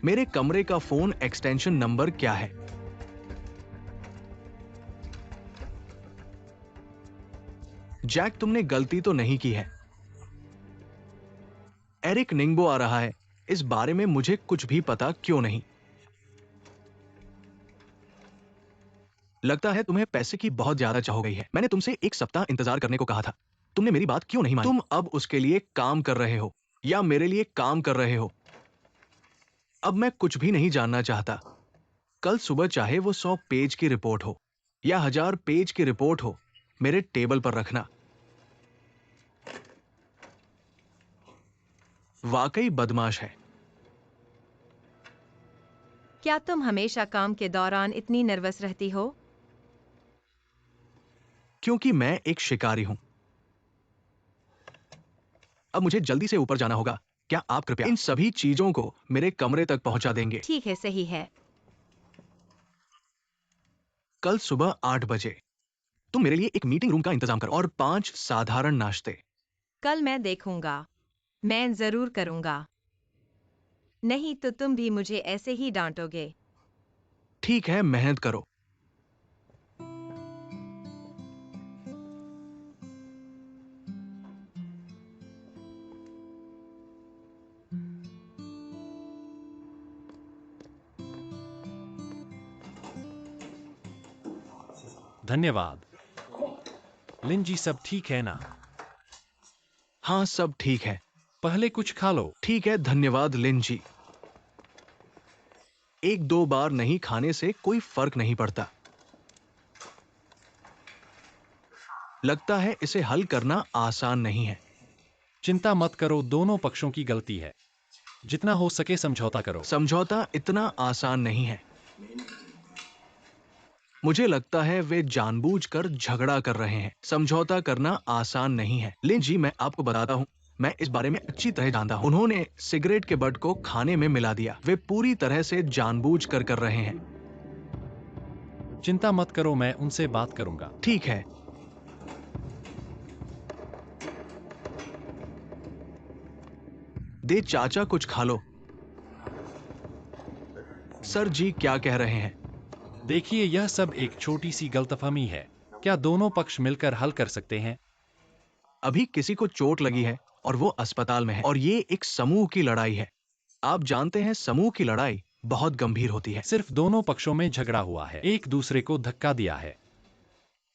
मेरे कमरे का फोन एक्सटेंशन नंबर क्या है? जैक, तुमने गलती तो नहीं की है। एरिक निंगबो आ रहा है। इस बारे में मुझे कुछ भी पता क्यों नहीं? लगता है तुम्हें पैसे की बहुत ज्यादा चाह हो गई है। मैंने तुमसे 1 सप्ताह इंतजार करने को कहा था। तुमने मेरी बात क्यों नहीं मानी? तुम अब उसके लिए काम कर रहे हो या मेरे लिए काम कर रहे हो? अब मैं कुछ भी नहीं जानना चाहता। कल सुबह चाहे वो 100 पेज की रिपोर्ट हो या 1000 पेज की रिपोर्ट हो, मेरे टेबल पर रखना। वाकई बदमाश है। क्या तुम हमेशा काम के दौरान इतनी नर्वस रहती हो? क्योंकि मैं एक शिकारी हूं। अब मुझे जल्दी से ऊपर जाना होगा। क्या आप कृपया इन सभी चीजों को मेरे कमरे तक पहुंचा देंगे? ठीक है, सही है। कल सुबह 8 बजे। तुम मेरे लिए एक मीटिंग रूम का इंतजाम करो और 5 साधारण नाश्ते। कल मैं देखूंगा। मैं जरूर करूंगा। नहीं तो तुम भी मुझे ऐसे ही डांटोगे। ठीक है, मेहनत करो। धन्यवाद। लिन जी, सब ठीक है ना? हाँ, सब ठीक है। पहले कुछ खा लो। ठीक है, धन्यवाद लिन जी। 1-2 बार नहीं खाने से कोई फर्क नहीं पड़ता। लगता है इसे हल करना आसान नहीं है। चिंता मत करो, दोनों पक्षों की गलती है। जितना हो सके समझौता करो। समझौता इतना आसान नहीं है। मुझे लगता है वे जानबूझकर झगड़ा कर रहे हैं। समझौता करना आसान नहीं है। लिन जी, मैं आपको बताता हूँ, मैं इस बारे में अच्छी तरह जानता हूँ। उन्होंने सिगरेट के बट को खाने में मिला दिया। वे पूरी तरह से जानबूझकर कर रहे हैं। चिंता मत करो, मैं उनसे बात करूंगा। ठीक है। दे चाचा, कुछ खा लो। सर जी क्या कह रहे हैं? देखिए, यह सब एक छोटी सी गलतफहमी है। क्या दोनों पक्ष मिलकर हल कर सकते हैं? अभी किसी को चोट लगी है और वो अस्पताल में है और ये एक समूह की लड़ाई है। आप जानते हैं, समूह की लड़ाई बहुत गंभीर होती है। सिर्फ दोनों पक्षों में झगड़ा हुआ है, एक दूसरे को धक्का दिया है।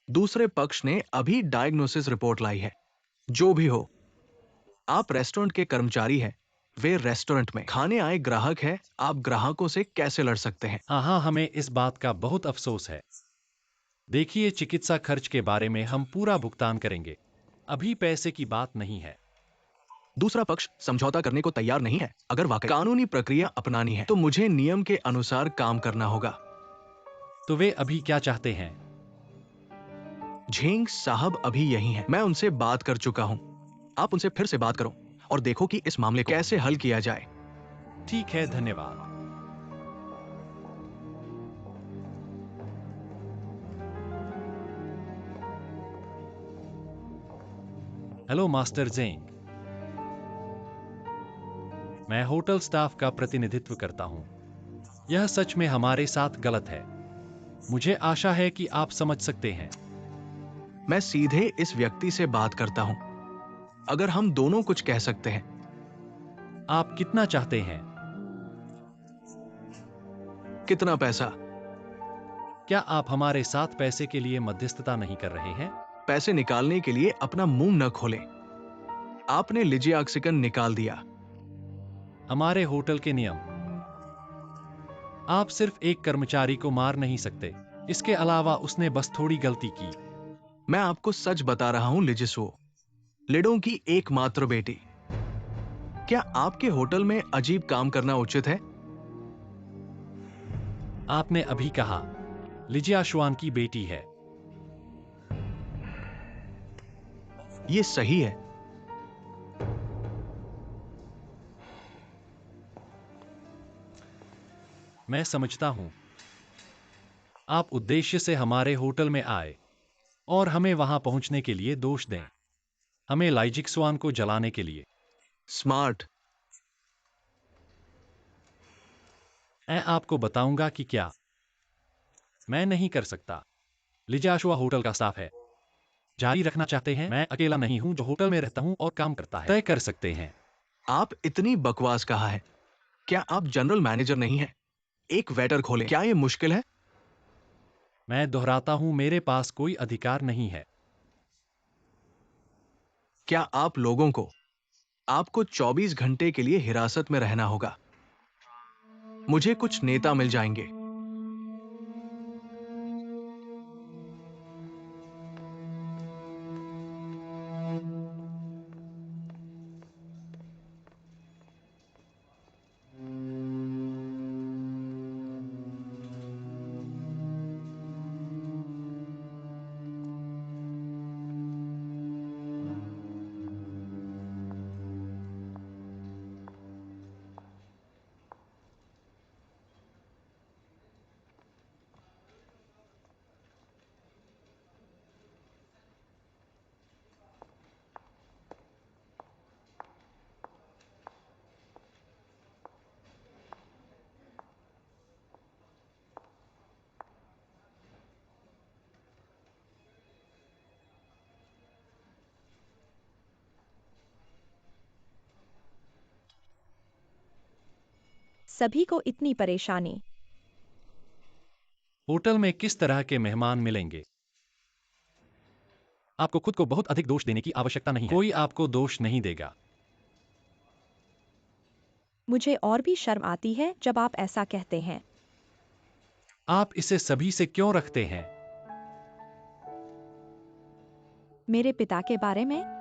दूसरे पक्ष ने अभी डायग्नोसिस रिपोर्ट लाई है। जो भी हो, आप रेस्टोरेंट के कर्मचारी हैं, वे रेस्टोरेंट में खाने आए ग्राहक हैं। आप ग्राहकों से कैसे लड़ सकते हैं? हाँ, हमें इस बात का बहुत अफसोस है। देखिए, चिकित्सा खर्च के बारे में हम पूरा भुगतान करेंगे। अभी पैसे की बात नहीं है। दूसरा पक्ष समझौता करने को तैयार नहीं है। अगर वाकई कानूनी प्रक्रिया अपनानी है तो मुझे नियम के अनुसार काम करना होगा। तो वे अभी क्या चाहते हैं? झेंग साहब अभी यही हैं। मैं उनसे बात कर चुका हूं। आप उनसे फिर से बात करो और देखो कि इस मामले को कैसे हल किया जाए। ठीक है, धन्यवाद। Hello master Zheng. मैं होटल स्टाफ का प्रतिनिधित्व करता हूं। यह सच में हमारे साथ गलत है। मुझे आशा है कि आप समझ सकते हैं। मैं सीधे इस व्यक्ति से बात करता हूं। अगर हम दोनों कुछ कह सकते हैं। आप कितना चाहते हैं? कितना पैसा? क्या आप हमारे साथ पैसे के लिए मध्यस्थता नहीं कर रहे हैं? पैसे निकालने के लिए अपना मुंह न खोलें। आपने लिजियाक्सिकन निकाल दिया। हमारे होटल के नियम। आप सिर्फ एक कर्मचारी को मार नहीं सकते। इसके अलावा उसने बस थोड़ी गलती की। मैं आपको सच बता रहा हूं लिजिसुओ, लिडो की एकमात्र बेटी। क्या आपके होटल में अजीब काम करना उचित है? आपने अभी कहा लिजिया शुआन की बेटी है। ये सही है। मैं समझता हूं। आप उद्देश्य से हमारे होटल में आए और हमें वहां पहुंचने के लिए दोष दें, हमें लाइजिक स्वान को जलाने के लिए। स्मार्ट। मैं आपको बताऊंगा कि क्या मैं नहीं कर सकता। लिजाशुआ होटल का स्टाफ है। जारी रखना चाहते हैं? मैं अकेला नहीं हूं जो होटल में रहता हूं और काम करता है। तय कर सकते हैं। आप इतनी बकवास कहा है। क्या आप जनरल मैनेजर नहीं हैं? एक वेटर खोलें। क्या ये मुश्किल है? मैं दोहराता हूं, मेरे पास कोई अधिकार नहीं है। क्या आप लोगों को आपको 24 घंटे के लिए हिरासत में रहना होगा? मुझे कुछ नेता मिल जाएंगे। सभी को इतनी परेशानी। होटल में किस तरह के मेहमान मिलेंगे? आपको खुद को बहुत अधिक दोष देने की आवश्यकता नहीं है। कोई आपको दोष नहीं देगा। मुझे और भी शर्म आती है जब आप ऐसा कहते हैं। आप इसे सभी से क्यों रखते हैं? मेरे पिता के बारे में?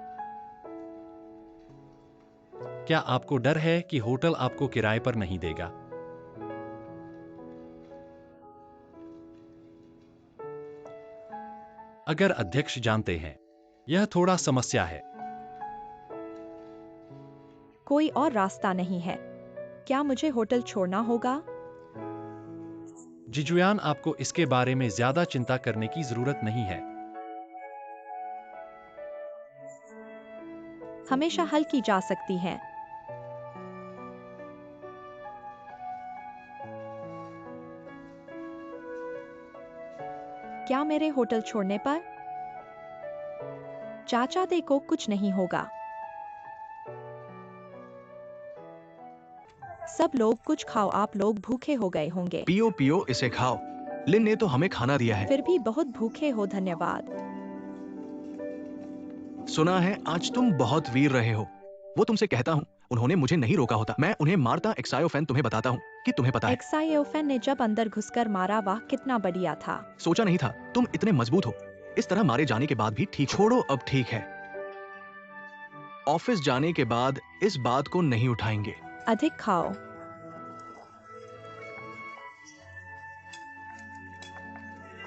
क्या आपको डर है कि होटल आपको किराए पर नहीं देगा? अगर अध्यक्ष जानते हैं, यह थोड़ा समस्या है। कोई और रास्ता नहीं है। क्या मुझे होटल छोड़ना होगा? जिजुयान, आपको इसके बारे में ज्यादा चिंता करने की जरूरत नहीं है। हमेशा हल की जा सकती हैं। क्या मेरे होटल छोड़ने पर चाचा दे को कुछ नहीं होगा? सब लोग कुछ खाओ, आप लोग भूखे हो गए होंगे। पियो पियो, इसे खाओ। लिन ने तो हमें खाना दिया है। फिर भी बहुत भूखे हो, धन्यवाद। सुना है आज तुम बहुत वीर रहे हो। वो तुमसे कहता हूँ, उन्होंने मुझे नहीं रोका होता, मैं उन्हें मारता। एक्सायोफेन, तुम्हें बताता हूँ कि तुम्हें पता है। एक्सायोफेन ने जब अंदर घुसकर मारा, वाह कितना बढ़िया था। सोचा नहीं था तुम इतने मजबूत हो। इस तरह मारे जाने के बाद भी ठीक हो। छोड़ो, अब ठीक है। ऑफिस जाने के बाद इस बात को नहीं उठाएंगे। अधिक खाओ।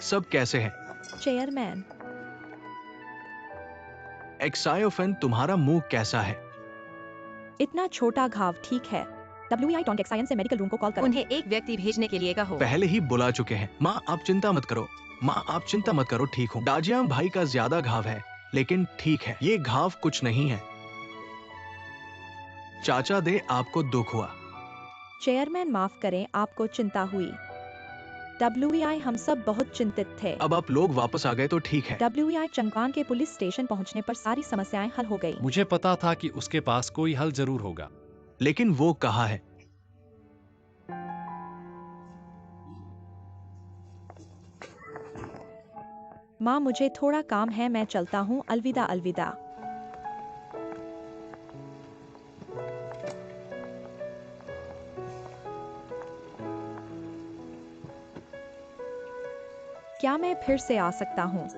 सब कैसे हैं? चेयरमैन, एक्सायोफेन, तुम्हारा मुंह कैसा है? इतना छोटा घाव ठीक है। WI टॉन्टेक्साइन से मेडिकल रूम को कॉल करो। उन्हें एक व्यक्ति भेजने के लिए कहो। पहले ही बुला चुके हैं। माँ आप चिंता मत करो। माँ आप चिंता मत करो, ठीक हूँ। डाजियांग भाई का ज्यादा घाव है, लेकिन ठीक है। ये घाव कुछ नहीं है। चाचा दे, आपको दुख हुआ। चेयरमैन माफ करें, आपको चिंता हुई। WI हम सब बहुत चिंतित थे। अब आप लोग वापस आ गए तो ठीक है। WI चंगवान के पुलिस स्टेशन पहुंचने पर सारी समस्याएं हल हो गई। मुझे पता था कि उसके पास कोई हल जरूर होगा। लेकिन वो कहाँ है? माँ मुझे थोड़ा काम है, मैं चलता हूँ, अलविदा अलविदा। क्या मैं फिर से आ सकता हूँ?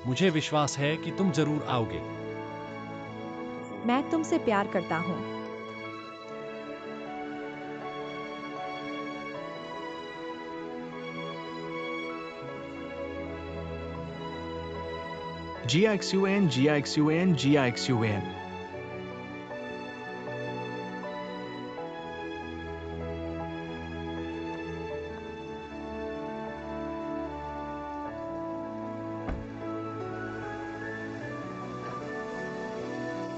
मुझे विश्वास है कि तुम जरूर आओगे। मैं तुमसे प्यार करता हूँ। GIXUAN, GIXUAN, GIXUAN।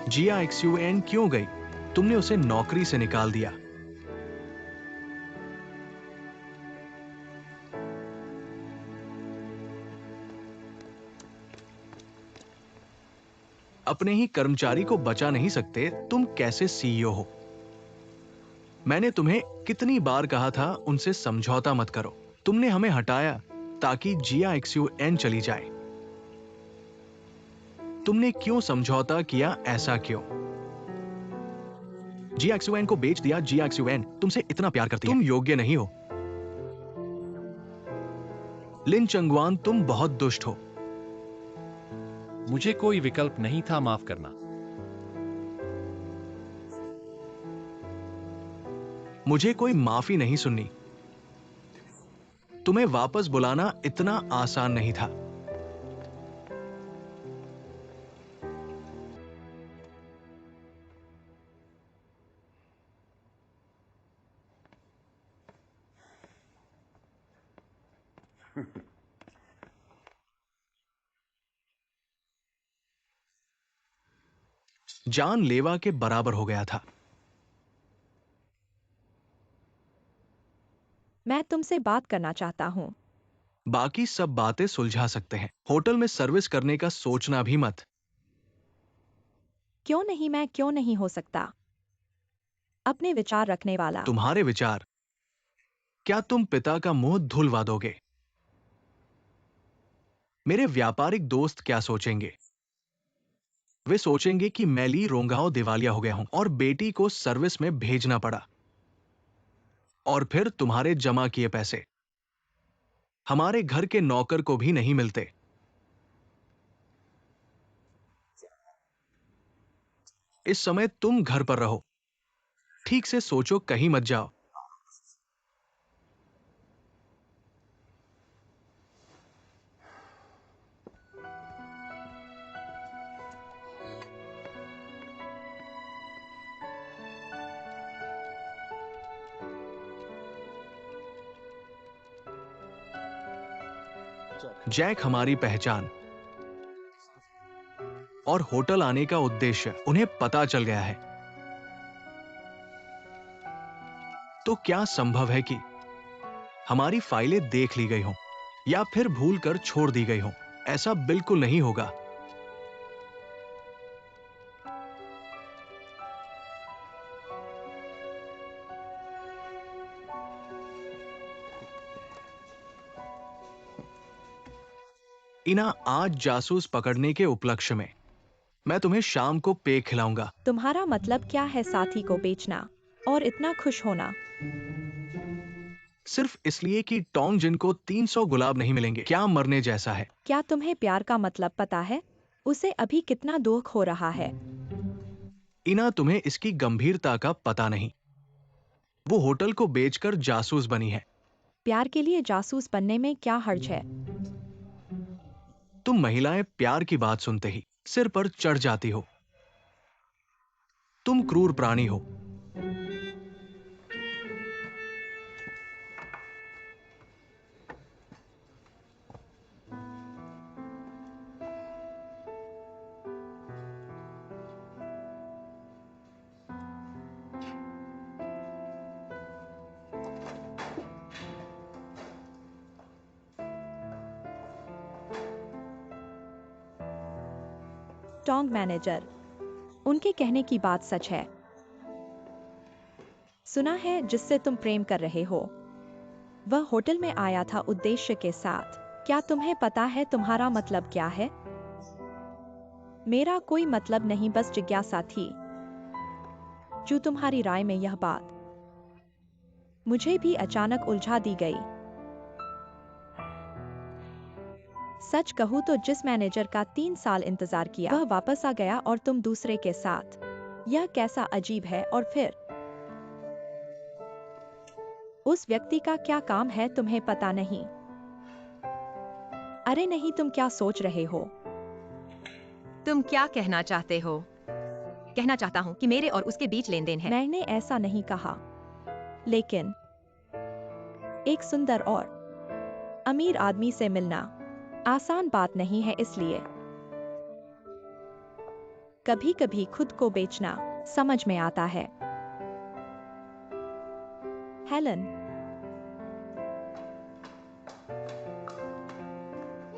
GIXUAN क्यों गई? तुमने उसे नौकरी से निकाल दिया। अपने ही कर्मचारी को बचा नहीं सकते, तुम कैसे CEO हो? मैंने तुम्हें कितनी बार कहा था उनसे समझौता मत करो। तुमने हमें हटाया ताकि GIXUAN चली जाए। तुमने क्यों समझौता किया, ऐसा क्यों? GIXUAN को बेच दिया। GIXUAन तुमसे इतना प्यार करती है। तुम योग्य नहीं हो। लिन चंगवान, तुम बहुत दुष्ट हो। मुझे कोई विकल्प नहीं था, माफ करना। मुझे कोई माफी नहीं सुननी। तुम्हें वापस बुलाना इतना आसान नहीं था। जानलेवा के बराबर हो गया था। मैं तुमसे बात करना चाहता हूँ। बाकी सब बातें सुलझा सकते हैं। होटल में सर्विस करने का सोचना भी मत। क्यों नहीं, मैं क्यों नहीं हो सकता? अपने विचार रखने वाला। तुम्हारे विचार? क्या तुम पिता का मुंह धुलवा दोगे? मेरे व्यापारिक दोस्त क्या सोचेंगे? वे सोचेंगे कि मैं ली रोंगाओ दिवालिया हो गया हूं और बेटी को सर्विस में भेजना पड़ा। और फिर तुम्हारे जमा किए पैसे हमारे घर के नौकर को भी नहीं मिलते। इस समय तुम घर पर रहो। ठीक से सोचो, कहीं मत जाओ। जैक हमारी पहचान और होटल आने का उद्देश्य उन्हें पता चल गया है। तो क्या संभव है कि हमारी फाइलें देख ली गई हों या फिर भूल कर छोड़ दी गई हों? ऐसा बिल्कुल नहीं होगा। इना, आज जासूस पकड़ने के उपलक्ष्य में मैं तुम्हें शाम को पे खिलाऊंगा। तुम्हारा मतलब क्या है साथी को बेचना और इतना खुश होना? सिर्फ इसलिए कि टोंग जिन को 300 गुलाब नहीं मिलेंगे, क्या मरने जैसा है? क्या तुम्हें प्यार का मतलब पता है? उसे अभी कितना दुख हो रहा है। इना, तुम्हें इसकी गंभीरता का पता नहीं। वो होटल को बेचकर जासूस बनी है। प्यार के लिए जासूस बनने में क्या हर्ज है? तुम महिलाएं प्यार की बात सुनते ही सिर पर चढ़ जाती हो। तुम क्रूर प्राणी हो। टोंग मैनेजर, उनके कहने की बात सच है। सुना है जिससे तुम प्रेम कर रहे हो, वह होटल में आया था उद्देश्य के साथ। क्या तुम्हें पता है तुम्हारा मतलब क्या है? मेरा कोई मतलब नहीं, बस जिज्ञासा थी। जो तुम्हारी राय में यह बात मुझे भी अचानक उलझा दी गई। सच कहूँ तो जिस मैनेजर का 3 साल इंतजार किया वह वापस आ गया और तुम दूसरे के साथ। यह कैसा अजीब है। और फिर उस व्यक्ति का क्या काम है तुम्हें पता नहीं? अरे नहीं, तुम क्या सोच रहे हो? तुम क्या कहना चाहते हो? कहना चाहता हूँ कि मेरे और उसके बीच लेन देन है। मैंने ऐसा नहीं कहा, लेकिन एक सुंदर और अमीर आदमी से मिलना आसान बात नहीं है, इसलिए कभी कभी खुद को बेचना समझ में आता है। हेलन,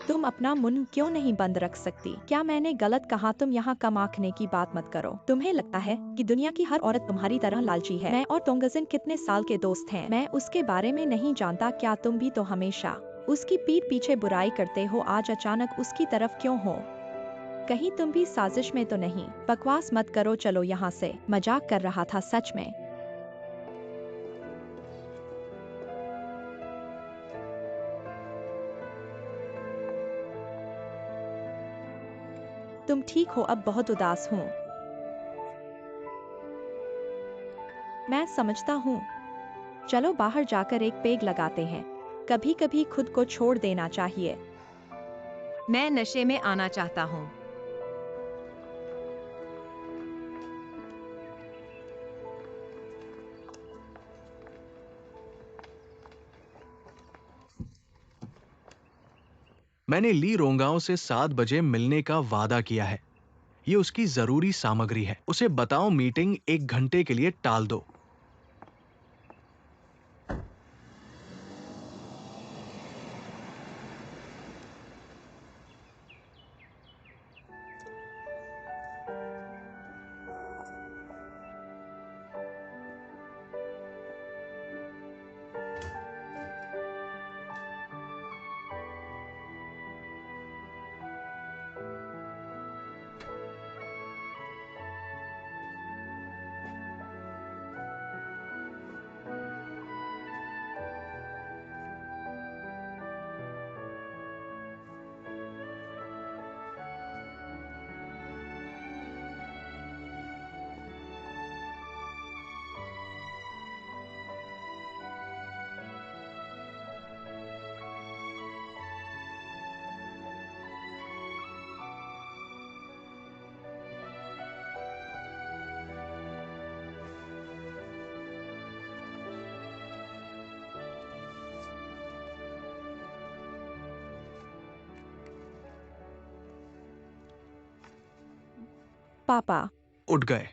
तुम अपना मुंह क्यों नहीं बंद रख सकती? क्या मैंने गलत कहा? तुम यहाँ कम आंकने की बात मत करो। तुम्हें लगता है कि दुनिया की हर औरत तुम्हारी तरह लालची है? मैं और तोंगजिन कितने साल के दोस्त हैं। मैं उसके बारे में नहीं जानता। क्या तुम भी तो हमेशा उसकी पीठ पीछे बुराई करते हो? आज अचानक उसकी तरफ क्यों हो? कहीं तुम भी साजिश में तो नहीं? बकवास मत करो, चलो यहाँ से। मजाक कर रहा था सच में। तुम ठीक हो? अब बहुत उदास हूँ। मैं समझता हूँ। चलो बाहर जाकर एक पेग लगाते हैं। कभी कभी खुद को छोड़ देना चाहिए। मैं नशे में आना चाहता हूँ। मैंने ली रोंगाओं से 7 बजे मिलने का वादा किया है। ये उसकी जरूरी सामग्री है। उसे बताओ मीटिंग 1 घंटे के लिए टाल दो। पापा, उठ गए।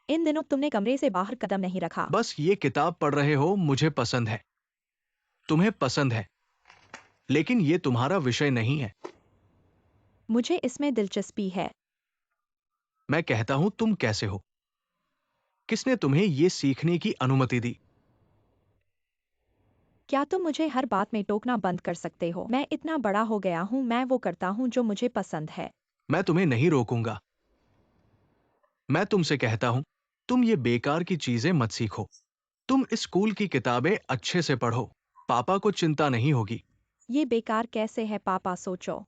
इन दिनों तुमने कमरे से बाहर कदम नहीं रखा। बस ये किताब पढ़ रहे हो, मुझे पसंद है। तुम्हें पसंद है, लेकिन ये तुम्हारा विषय नहीं है। मुझे इसमें दिलचस्पी है। मैं कहता हूं तुम कैसे हो। किसने तुम्हें ये सीखने की अनुमति दी? क्या तुम मुझे हर बात में टोकना बंद कर सकते हो? मैं इतना बड़ा हो गया हूँ, मैं वो करता हूँ जो मुझे पसंद है। मैं तुम्हें नहीं रोकूंगा। मैं तुमसे कहता हूं, तुम ये बेकार की चीजें मत सीखो। तुम इस स्कूल की किताबें अच्छे से पढ़ो। पापा को चिंता नहीं होगी। ये बेकार कैसे है पापा? सोचो,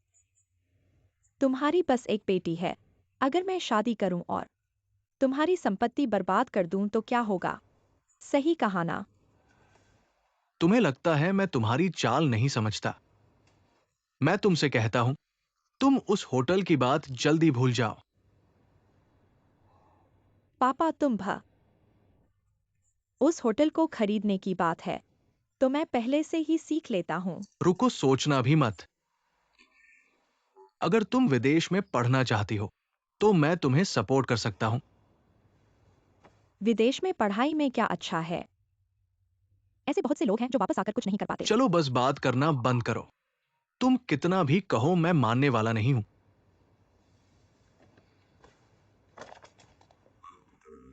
तुम्हारी बस एक बेटी है। अगर मैं शादी करूं और तुम्हारी संपत्ति बर्बाद कर दूं तो क्या होगा? सही कहा ना? तुम्हें लगता है मैं तुम्हारी चाल नहीं समझता। मैं तुमसे कहता हूं, तुम उस होटल की बात जल्दी भूल जाओ। पापा, उस होटल को खरीदने की बात है तो मैं पहले से ही सीख लेता हूँ। रुको, सोचना भी मत। अगर तुम विदेश में पढ़ना चाहती हो तो मैं तुम्हें सपोर्ट कर सकता हूं। विदेश में पढ़ाई में क्या अच्छा है? ऐसे बहुत से लोग हैं जो वापस आकर कुछ नहीं कर पाते। चलो बस बात करना बंद करो। तुम कितना भी कहो, मैं मानने वाला नहीं हूं।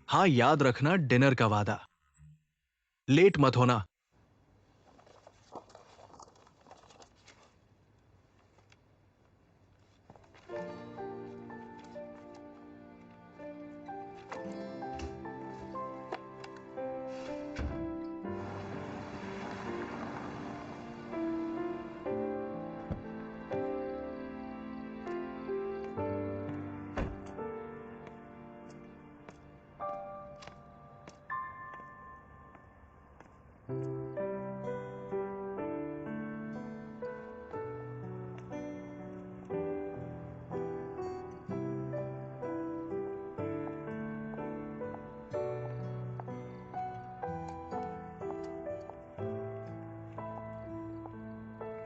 हाँ, याद रखना डिनर का वादा। लेट मत होना।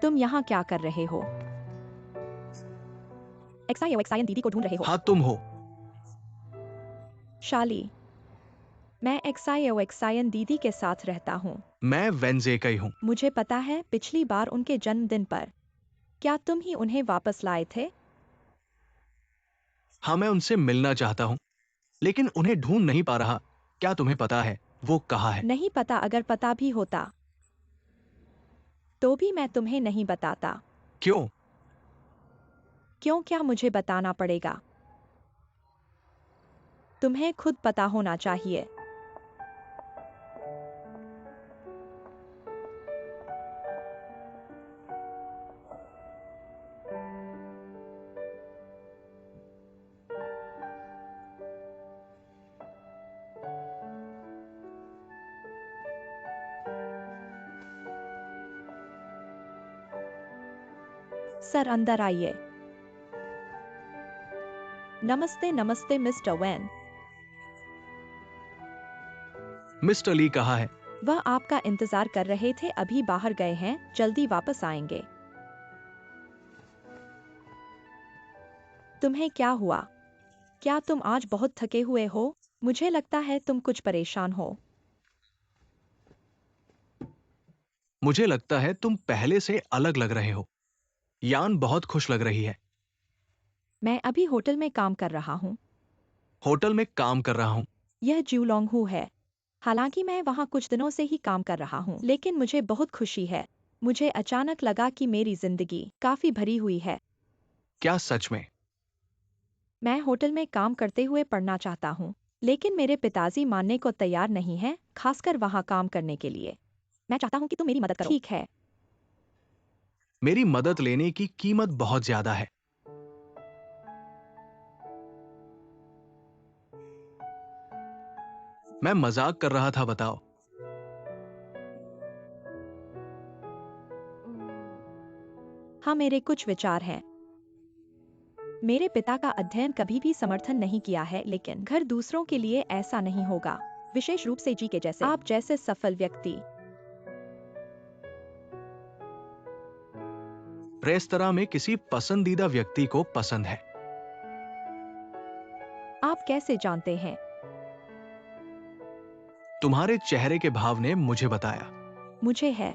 तुम यहाँ क्या कर रहे हो? XIOXIN दीदी को ढूंढ रहे हो? हाँ, तुम हो। शाली, मैं XIOXIN दीदी के साथ रहता हूँ। मैं वेंजेकई हूँ। मुझे पता है पिछली बार उनके जन्मदिन पर क्या तुम ही उन्हें वापस लाए थे? हाँ, मैं उनसे मिलना चाहता हूँ, लेकिन उन्हें ढूंढ नहीं पा रहा। क्या तुम्हें पता है वो कहाँ है? नहीं पता। अगर पता भी होता तो भी मैं तुम्हें नहीं बताता। क्यों? क्यों? क्या मुझे बताना पड़ेगा? तुम्हें खुद पता होना चाहिए। सर, अंदर आइए। नमस्ते नमस्ते मिस्टर वैन। मिस्टर ली कहाँ है? वह आपका इंतजार कर रहे थे, अभी बाहर गए हैं, जल्दी वापस आएंगे। तुम्हें क्या हुआ? क्या तुम आज बहुत थके हुए हो? मुझे लगता है तुम कुछ परेशान हो। मुझे लगता है तुम पहले से अलग लग रहे हो। यान बहुत खुश लग रही है। मैं अभी होटल में काम कर रहा हूँ। होटल में काम कर रहा हूँ। यह ज्यूलोंगहू है। हालांकि मैं वहाँ कुछ दिनों से ही काम कर रहा हूँ, लेकिन मुझे बहुत खुशी है। मुझे अचानक लगा कि मेरी जिंदगी काफी भरी हुई है। क्या सच में? मैं होटल में काम करते हुए पढ़ना चाहता हूँ, लेकिन मेरे पिताजी मानने को तैयार नहीं हैं, खासकर वहाँ काम करने के लिए। मैं चाहता हूँ कि तुम मेरी मदद करो। ठीक है। मेरी मदद लेने की कीमत बहुत ज्यादा है। मैं मजाक कर रहा था, बताओ। हाँ, मेरे कुछ विचार हैं। मेरे पिता का अध्ययन कभी भी समर्थन नहीं किया है, लेकिन घर दूसरों के लिए ऐसा नहीं होगा, विशेष रूप से जी के जैसे आप जैसे सफल व्यक्ति। रेस्तरां में किसी पसंदीदा व्यक्ति को पसंद है। आप कैसे जानते हैं? तुम्हारे चेहरे के भाव ने मुझे बताया। मुझे है।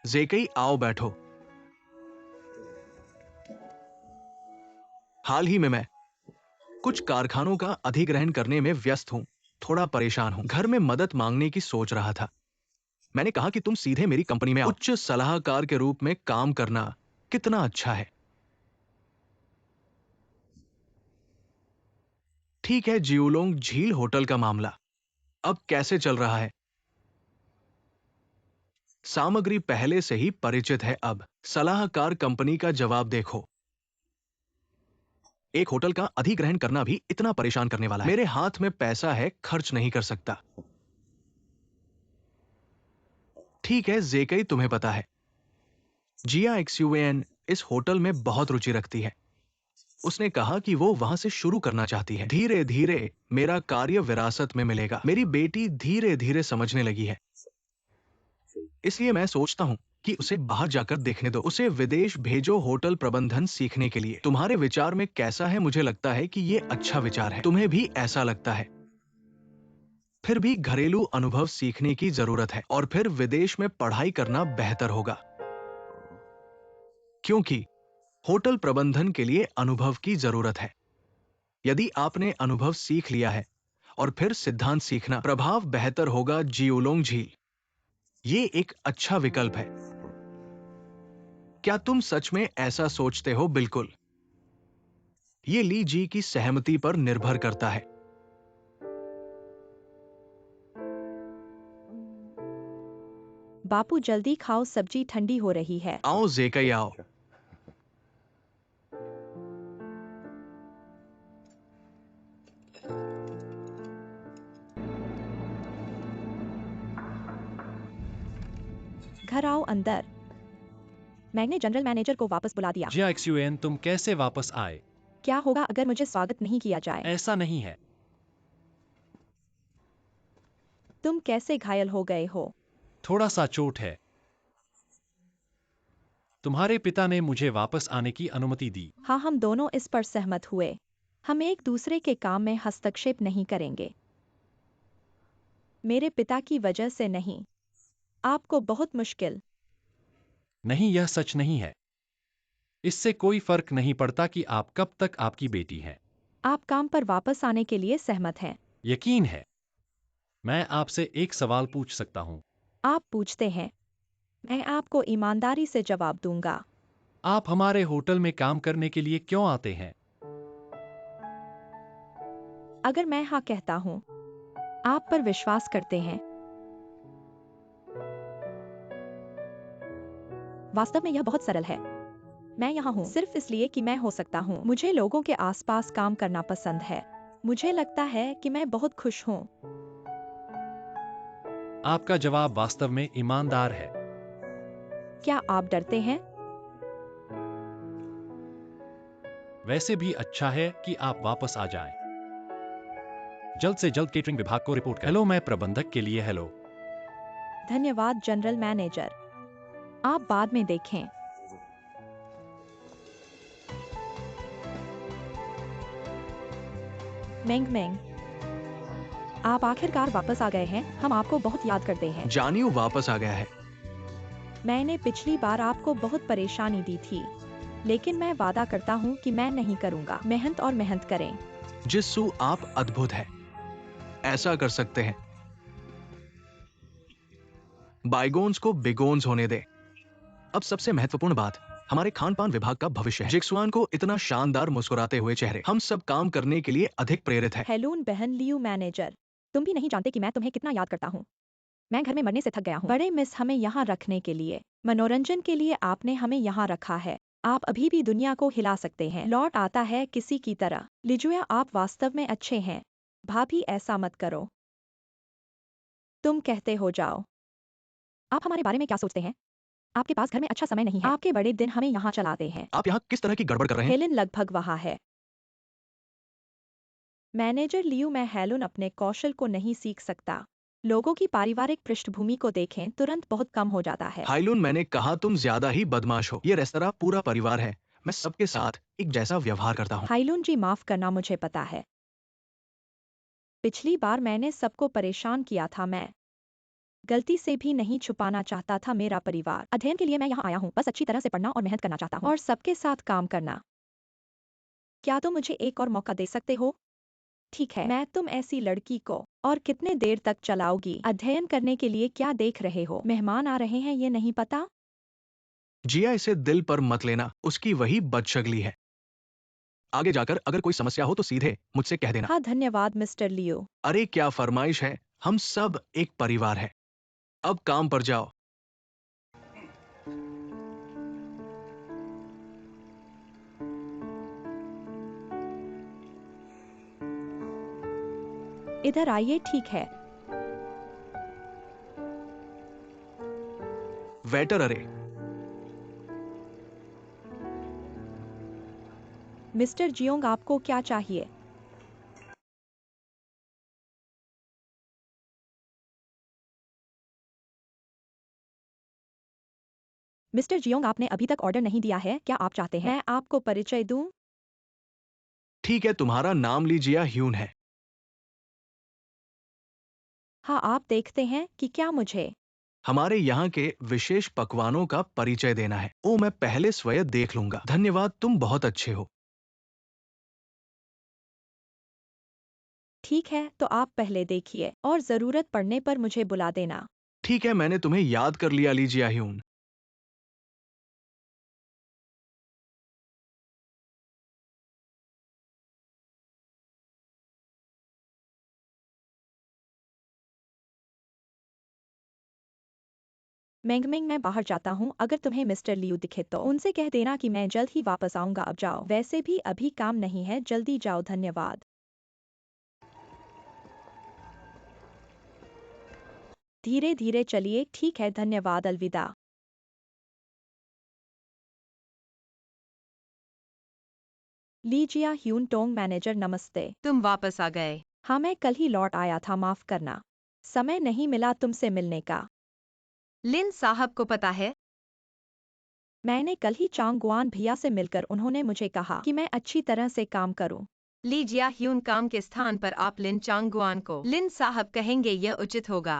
जेकई, आओ बैठो। हाल ही में मैं कुछ कारखानों का अधिग्रहण करने में व्यस्त हूं। थोड़ा परेशान हूं। घर में मदद मांगने की सोच रहा था। मैंने कहा कि तुम सीधे मेरी कंपनी में आओ। उच्च सलाहकार के रूप में काम करना कितना अच्छा है। ठीक है, जियोलोंग झील होटल का मामला अब कैसे चल रहा है? सामग्री पहले से ही परिचित है। अब सलाहकार कंपनी का जवाब देखो। एक होटल का अधिग्रहण करना भी इतना परेशान करने वाला है। मेरे हाथ में पैसा है, खर्च नहीं कर सकता। ठीक है जेकई, तुम्हें पता है जिया एक्सयूएन इस होटल में बहुत रुचि रखती है। उसने कहा कि वो वहां से शुरू करना चाहती है। धीरे धीरे मेरा कार्य विरासत में मिलेगा। मेरी बेटी धीरे धीरे समझने लगी है, इसलिए मैं सोचता हूं कि उसे बाहर जाकर देखने दो। उसे विदेश भेजो होटल प्रबंधन सीखने के लिए। तुम्हारे विचार में कैसा है? मुझे लगता है कि ये अच्छा विचार है। तुम्हें भी ऐसा लगता है? फिर भी घरेलू अनुभव सीखने की जरूरत है और फिर विदेश में पढ़ाई करना बेहतर होगा, क्योंकि होटल प्रबंधन के लिए अनुभव की जरूरत है। यदि आपने अनुभव सीख लिया है और फिर सिद्धांत सीखना, प्रभाव बेहतर होगा। जियोलोंग झील ये एक अच्छा विकल्प है। क्या तुम सच में ऐसा सोचते हो? बिल्कुल। ये ली जी की सहमति पर निर्भर करता है। बापू जल्दी खाओ, सब्जी ठंडी हो रही है। आओ जेकई, आओ। घर आओ अंदर। मैंने जनरल मैनेजर को वापस बुला दिया। जिया एक्सयूएन, तुम कैसे वापस आए? क्या होगा अगर मुझे स्वागत नहीं किया जाए? ऐसा नहीं है। तुम कैसे घायल हो गए हो? थोड़ा सा चोट है। तुम्हारे पिता ने मुझे वापस आने की अनुमति दी। हाँ, हम दोनों इस पर सहमत हुए। हम एक दूसरे के काम में हस्तक्षेप नहीं करेंगे। मेरे पिता की वजह से नहीं। आपको बहुत मुश्किल। नहीं, यह सच नहीं है। इससे कोई फर्क नहीं पड़ता कि आप कब तक आपकी बेटी हैं। आप काम पर वापस आने के लिए सहमत हैं। यकीन है। मैं आपसे एक सवाल पूछ सकता हूँ। आप पूछते हैं। मैं आपको ईमानदारी से जवाब दूंगा। आप हमारे होटल में काम करने के लिए क्यों आते हैं? अगर मैं हाँ कहता हूँ, आप पर विश्वास करते हैं। वास्तव में यह बहुत सरल है। मैं यहाँ हूँ सिर्फ इसलिए कि मैं हो सकता हूँ। मुझे लोगों के आसपास काम करना पसंद है। मुझे लगता है कि मैं बहुत खुश हूँ। आपका जवाब वास्तव में ईमानदार है। क्या आप डरते हैं? वैसे भी अच्छा है कि आप वापस आ जाएं। जल्द से जल्द केटरिंग विभाग को रिपोर्ट करें। हेलो, मैं प्रबंधक के लिए हेलो। धन्यवाद जनरल मैनेजर। आप बाद में देखें। मेंग मेंग, आप आखिरकार वापस आ गए हैं। हम आपको बहुत याद करते हैं। जानियो वापस आ गया है। मैंने पिछली बार आपको बहुत परेशानी दी थी, लेकिन मैं वादा करता हूँ कि मैं नहीं करूँगा। मेहनत और मेहनत करें। जिस्सू, आप अद्भुत है। ऐसा कर सकते हैं। बाइगोन्स को बिगोन्स होने दे। अब सबसे महत्वपूर्ण बात, हमारे खान पान विभाग का भविष्य है। जिक्सुआन को इतना शानदार मुस्कुराते हुए चेहरे। हम सब काम करने के लिए अधिक प्रेरित है। हेलून बहन लियू मैनेजर, तुम भी नहीं जानते कि मैं तुम्हें कितना याद करता हूँ। मैं घर में मरने से थक गया हूँ। बड़े मिस, हमें यहाँ रखने के लिए, मनोरंजन के लिए आपने हमें यहाँ रखा है। आप अभी भी दुनिया को हिला सकते हैं। लौट आता है किसी की तरह। लिजुया, आप वास्तव में अच्छे हैं। भाभी, ऐसा मत करो। तुम कहते हो जाओ। आप हमारे बारे में क्या सोचते हैं? आपके पास घर में अच्छा समय नहीं है। आपके बड़े दिन हमें यहाँ चलाते हैं। आप यहाँ किस तरह की गड़बड़ कर रहे हैं? हेलेन लगभग वहाँ है। मैनेजर लियू, मैं हेलेन अपने कौशल को नहीं सीख सकता। लोगों की पारिवारिक पृष्ठभूमि को देखें, तुरंत बहुत कम हो जाता है। हाइलून, मैंने कहा तुम ज्यादा ही बदमाश हो। ये रेस्तरां पूरा परिवार है। मैं सबके साथ एक जैसा व्यवहार करता हूँ। हाइलून जी, माफ करना, मुझे पता है। पिछली बार मैंने सबको परेशान किया था। मैं गलती से भी नहीं छुपाना चाहता था मेरा परिवार। अध्ययन के लिए मैं यहाँ आया हूँ, बस अच्छी तरह से पढ़ना और मेहनत करना चाहता हूँ और सबके साथ काम करना। क्या तुम मुझे एक और मौका दे सकते हो? ठीक है, मैं तुम ऐसी लड़की को और कितने देर तक चलाओगी? अध्ययन करने के लिए क्या देख रहे हो? मेहमान आ रहे हैं, ये नहीं पता? जिया, इसे दिल पर मत लेना। उसकी वही बदशगली है। आगे जाकर अगर कोई समस्या हो तो सीधे मुझसे कह देना। हाँ, धन्यवाद मिस्टर लियो। अरे क्या फरमाइश है। हम सब एक परिवार है। अब काम पर जाओ। इधर आइए। ठीक है। वेटर, अरे मिस्टर जियोंग, आपको क्या चाहिए? मिस्टर जियोंग, आपने अभी तक ऑर्डर नहीं दिया है। क्या आप चाहते हैं मैं आपको परिचय दूं? ठीक है, तुम्हारा नाम लीजिए ह्यून है। हाँ, आप देखते हैं कि क्या मुझे हमारे यहाँ के विशेष पकवानों का परिचय देना है। ओ, मैं पहले स्वयं देख लूंगा। धन्यवाद, तुम बहुत अच्छे हो। ठीक है, तो आप पहले देखिए और जरूरत पड़ने पर मुझे बुला देना। ठीक है, मैंने तुम्हें याद कर लिया लीजिए ह्यून। मेंगमेंग, मैं बाहर जाता हूँ। अगर तुम्हें मिस्टर लियू दिखे तो उनसे कह देना कि मैं जल्द ही वापस आऊंगा। अब जाओ। वैसे भी अभी काम नहीं है, जल्दी जाओ। धन्यवाद। धीरे धीरे चलिए। ठीक है, धन्यवाद। अलविदा। लीजिया ह्यून टोंग मैनेजर, नमस्ते। तुम वापस आ गए। हाँ, मैं कल ही लौट आया था, माफ करना। समय नहीं मिला तुमसे मिलने का। लिन साहब को पता है मैंने कल ही चांगवान भैया से मिलकर उन्होंने मुझे कहा कि मैं अच्छी तरह से काम करूं। ली जिया ह्यून काम के स्थान पर आप लिन चांगुआन को लिन साहब कहेंगे, यह उचित होगा।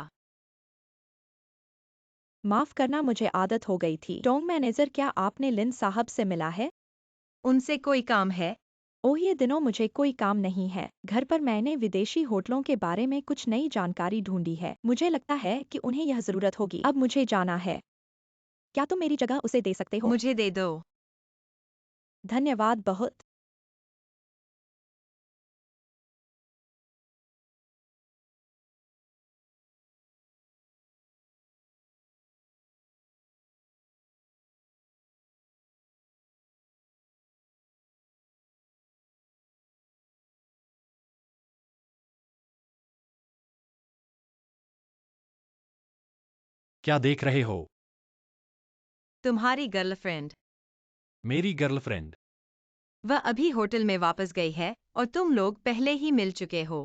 माफ करना, मुझे आदत हो गई थी। टोंग मैनेजर, क्या आपने लिन साहब से मिला है? उनसे कोई काम है? ओह, ये दिनों मुझे कोई काम नहीं है। घर पर मैंने विदेशी होटलों के बारे में कुछ नई जानकारी ढूंढी है। मुझे लगता है कि उन्हें यह जरूरत होगी। अब मुझे जाना है। क्या तुम मेरी जगह उसे दे सकते हो? मुझे दे दो। धन्यवाद बहुत। क्या देख रहे हो? तुम्हारी गर्लफ्रेंड। मेरी गर्लफ्रेंड? वह अभी होटल में वापस गई है और तुम लोग पहले ही मिल चुके हो।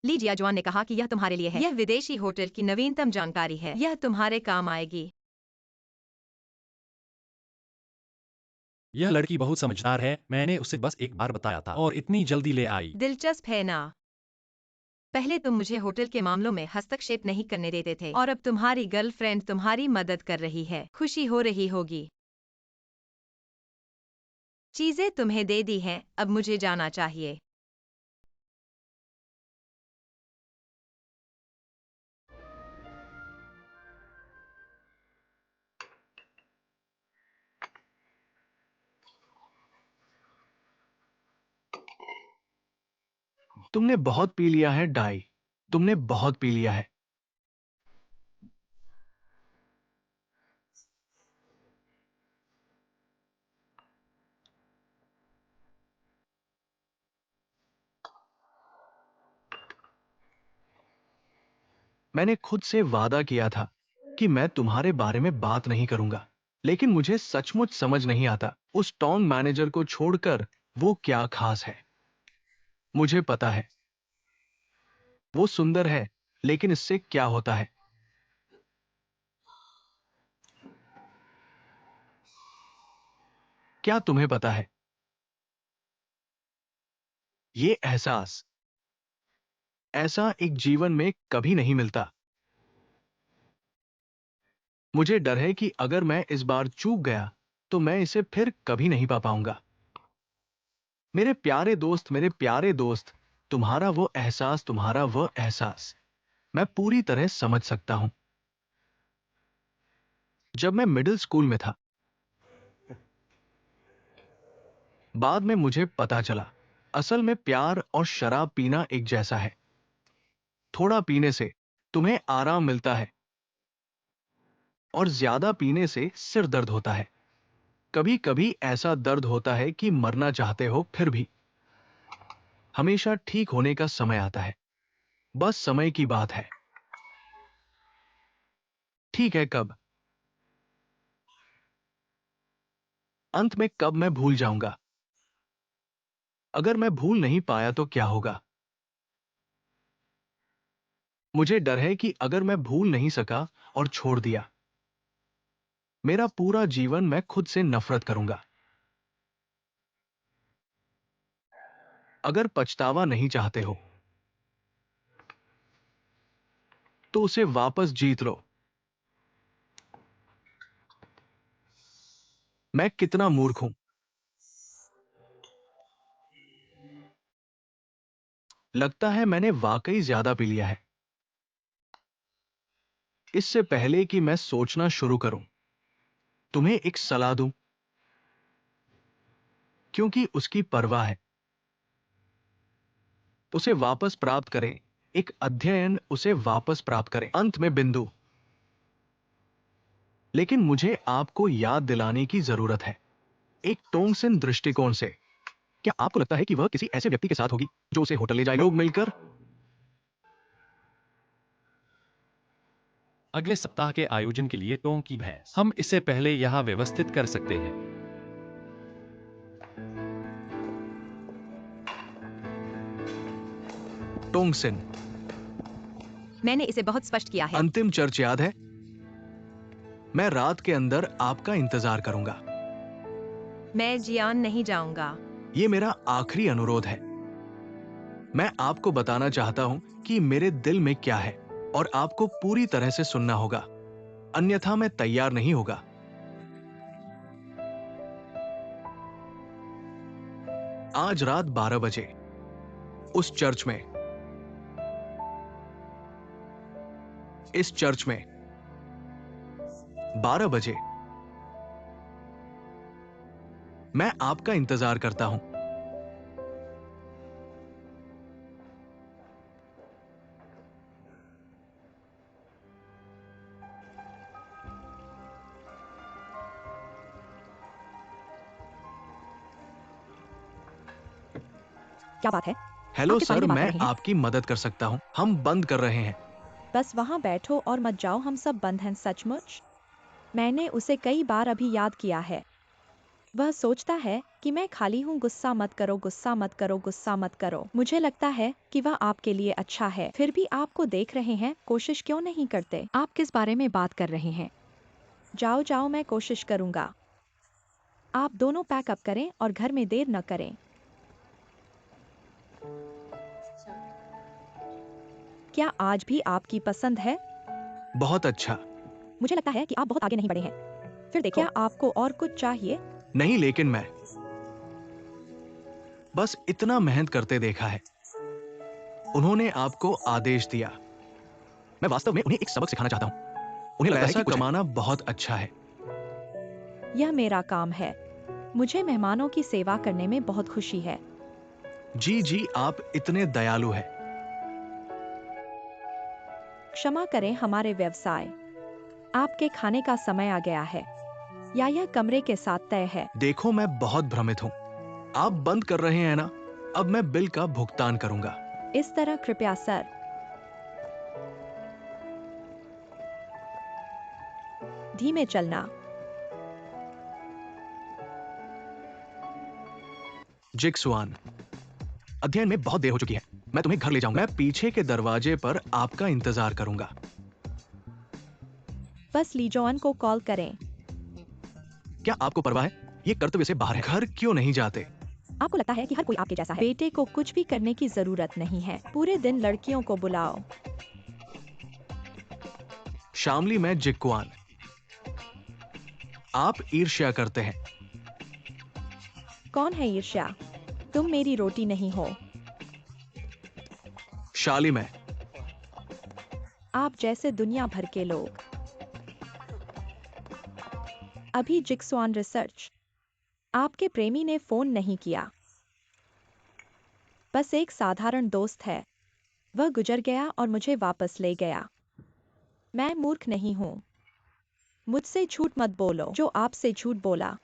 ली जियाजुआन ने कहा कि यह तुम्हारे लिए है। यह विदेशी होटल की नवीनतम जानकारी है। यह तुम्हारे काम आएगी। यह लड़की बहुत समझदार है। मैंने उसे बस एक बार बताया था और इतनी जल्दी ले आई। दिलचस्प है ना? पहले तुम मुझे होटल के मामलों में हस्तक्षेप नहीं करने देते थे और अब तुम्हारी गर्लफ्रेंड तुम्हारी मदद कर रही है। खुशी हो रही होगी। चीजें तुम्हें दे दी हैं, अब मुझे जाना चाहिए। तुमने बहुत पी लिया है डाई, तुमने बहुत पी लिया है। मैंने खुद से वादा किया था कि मैं तुम्हारे बारे में बात नहीं करूंगा, लेकिन मुझे सचमुच समझ नहीं आता उस टोंग मैनेजर को छोड़कर वो क्या खास है। मुझे पता है वो सुंदर है, लेकिन इससे क्या होता है? क्या तुम्हें पता है, ये एहसास ऐसा एक जीवन में कभी नहीं मिलता। मुझे डर है कि अगर मैं इस बार चूक गया तो मैं इसे फिर कभी नहीं पा पाऊंगा। मेरे प्यारे दोस्त, मेरे प्यारे दोस्त, तुम्हारा वो एहसास मैं पूरी तरह समझ सकता हूं। जब मैं मिडिल स्कूल में था, बाद में मुझे पता चला असल में प्यार और शराब पीना एक जैसा है। थोड़ा पीने से तुम्हें आराम मिलता है और ज्यादा पीने से सिर दर्द होता है। कभी कभी ऐसा दर्द होता है कि मरना चाहते हो, फिर भी हमेशा ठीक होने का समय आता है। बस समय की बात है। ठीक है, कब? अंत में कब मैं भूल जाऊंगा? अगर मैं भूल नहीं पाया तो क्या होगा? मुझे डर है कि अगर मैं भूल नहीं सका और छोड़ दिया, मेरा पूरा जीवन मैं खुद से नफरत करूंगा। अगर पछतावा नहीं चाहते हो तो उसे वापस जीत लो। मैं कितना मूर्ख हूं। लगता है मैंने वाकई ज्यादा पी लिया है। इससे पहले कि मैं सोचना शुरू करूं, तुम्हें एक सलाह दूं, क्योंकि उसकी परवाह है। उसे वापस प्राप्त करें। एक अध्ययन उसे वापस प्राप्त करें। अंत में बिंदु। लेकिन मुझे आपको याद दिलाने की जरूरत है, एक टोंगसिन दृष्टिकोण से। क्या आपको लगता है कि वह किसी ऐसे व्यक्ति के साथ होगी जो उसे होटल ले जाए? लोग मिलकर अगले सप्ताह के आयोजन के लिए टोंग की भैंस। हम इसे पहले यहाँ व्यवस्थित कर सकते हैं। टोंगसिन। मैंने इसे बहुत स्पष्ट किया है। अंतिम चर्च याद है? मैं रात के अंदर आपका इंतजार करूंगा। मैं जियान नहीं जाऊंगा। ये मेरा आखिरी अनुरोध है। मैं आपको बताना चाहता हूं कि मेरे दिल में क्या है और आपको पूरी तरह से सुनना होगा, अन्यथा मैं तैयार नहीं होगा। आज रात 12 बजे उस चर्च में, इस चर्च में 12 बजे मैं आपका इंतजार करता हूं। क्या बात है? हेलो आप किस बारे सर, में बात कर मैं रहे हैं? आपकी मदद कर सकता हूं। हम बंद कर रहे हैं। बस वहाँ बैठो और मत जाओ, हम सब बंद हैं। सचमुच? मैंने उसे कई बार अभी याद किया है। वह सोचता है कि मैं खाली हूँ। गुस्सा मत करो, गुस्सा मत करो, गुस्सा मत करो। मुझे लगता है कि वह आपके लिए अच्छा है। फिर भी आपको देख रहे हैं, कोशिश क्यों नहीं करते? आप किस बारे में बात कर रहे हैं? जाओ जाओ, मैं कोशिश करूंगा। आप दोनों पैकअप करें और घर में देर न करें। क्या आज भी आपकी पसंद है? बहुत अच्छा। मुझे लगता है कि आप बहुत आगे नहीं बढ़े हैं। फिर देखो, क्या आपको और कुछ चाहिए? नहीं, लेकिन मैं बस इतना मेहनत करते देखा है। उन्होंने आपको आदेश दिया। मैं वास्तव में उन्हें एक सबक सिखाना चाहता हूं। उन्हें लगता है कि कमाना बहुत अच्छा है। यह मेरा काम है। मुझे मेहमानों की सेवा करने में बहुत खुशी है। जी जी, आप इतने दयालु हैं। क्षमा करें, हमारे व्यवसाय। आपके खाने का समय आ गया है, या यह कमरे के साथ तय है? देखो, मैं बहुत भ्रमित हूं। आप बंद कर रहे हैं ना? अब मैं बिल का भुगतान करूंगा। इस तरह कृपया सर। धीमे चलना। जिक्सुआन, अध्ययन में बहुत देर हो चुकी है। मैं तुम्हें घर ले जाऊंगा। मैं पीछे के दरवाजे पर आपका इंतजार करूंगा। बस लीजोअन को कॉल करें। क्या आपको परवाह है? ये कर्तव्य से बाहर है। घर क्यों नहीं जाते? आपको लगता है कि हर कोई आपके जैसा है? बेटे को कुछ भी करने की जरूरत नहीं है। पूरे दिन लड़कियों को बुलाओ। शामली में जिक्कुआन, आप ईर्ष्या करते हैं। कौन है ईर्ष्या? तुम मेरी रोटी नहीं हो। शाली में, आप जैसे दुनिया भर के लोग। अभी जिक्सुआन रिसर्च। आपके प्रेमी ने फोन नहीं किया। बस एक साधारण दोस्त है। वह गुजर गया और मुझे वापस ले गया। मैं मूर्ख नहीं हूं। मुझसे झूठ मत बोलो। जो आपसे झूठ बोला।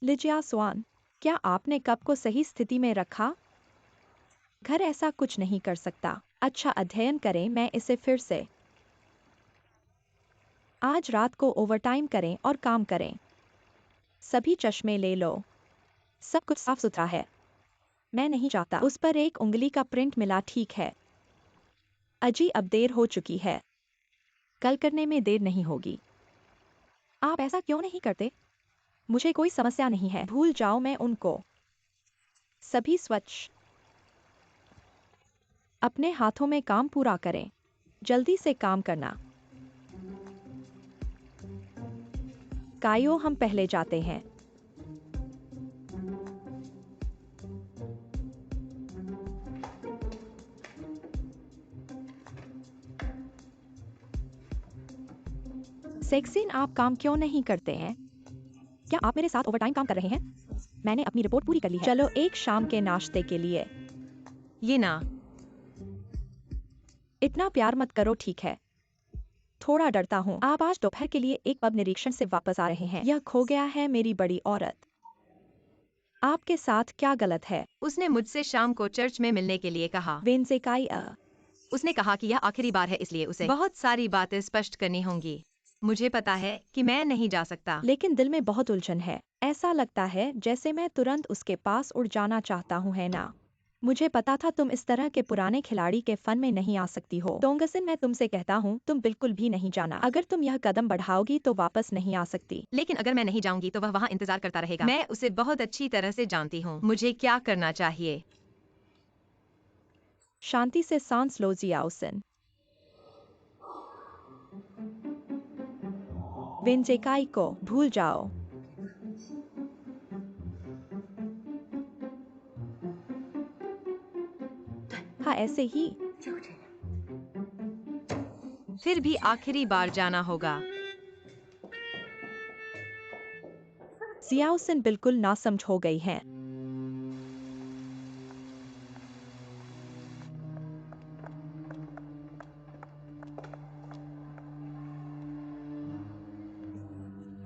लिजिया स्वान, क्या आपने कप को सही स्थिति में रखा? घर ऐसा कुछ नहीं कर सकता। अच्छा, अध्ययन करें। मैं इसे फिर से। आज रात को ओवरटाइम करें और काम करें। सभी चश्मे ले लो। सब कुछ साफ सुथरा है। मैं नहीं चाहता। उस पर एक उंगली का प्रिंट मिला। ठीक है। अजी, अब देर हो चुकी है। कल करने में देर नहीं होगी। आप ऐसा क्यों नहीं करते? मुझे कोई समस्या नहीं है। भूल जाओ मैं उनको। सभी स्वच्छ। अपने हाथों में काम पूरा करें। जल्दी से काम करना। कायो, हम पहले जाते हैं। सेक्सिन, आप काम क्यों नहीं करते हैं? क्या आप मेरे साथ ओवरटाइम काम कर रहे हैं? मैंने अपनी रिपोर्ट पूरी कर ली है। चलो एक शाम के नाश्ते के लिए। ये ना। इतना प्यार मत करो, ठीक है? थोड़ा डरता हूँ। आप आज दोपहर के लिए एक पब निरीक्षण से वापस आ रहे हैं। यह खो गया है, मेरी बड़ी औरत। आपके साथ क्या गलत है? उसने मुझसे शाम को चर्च में मिलने के लिए कहा। वेंसेकाई उसने कहा कि यह आखिरी बार है, इसलिए उसे बहुत सारी बातें स्पष्ट करनी होंगी। मुझे पता है कि मैं नहीं जा सकता। लेकिन दिल में बहुत उलझन है। ऐसा लगता है जैसे मैं तुरंत उसके पास उड़ जाना चाहता हूँ, है ना? मुझे पता था तुम इस तरह के पुराने खिलाड़ी के फन में नहीं आ सकती हो। डोंगसन, मैं तुमसे कहता हूँ, तुम बिल्कुल भी नहीं जाना। अगर तुम यह कदम बढ़ाओगी तो वापस नहीं आ सकती। लेकिन अगर मैं नहीं जाऊंगी तो वह वहाँ इंतजार करता रहेगा। मैं उसे बहुत अच्छी तरह से जानती हूँ। मुझे क्या करना चाहिए? शांति से सांस लो जियाओसन। वेंजेकाई को भूल जाओ। हाँ, ऐसे ही। फिर भी आखिरी बार जाना होगा। जियाओसन बिल्कुल नासमझ हो गई हैं।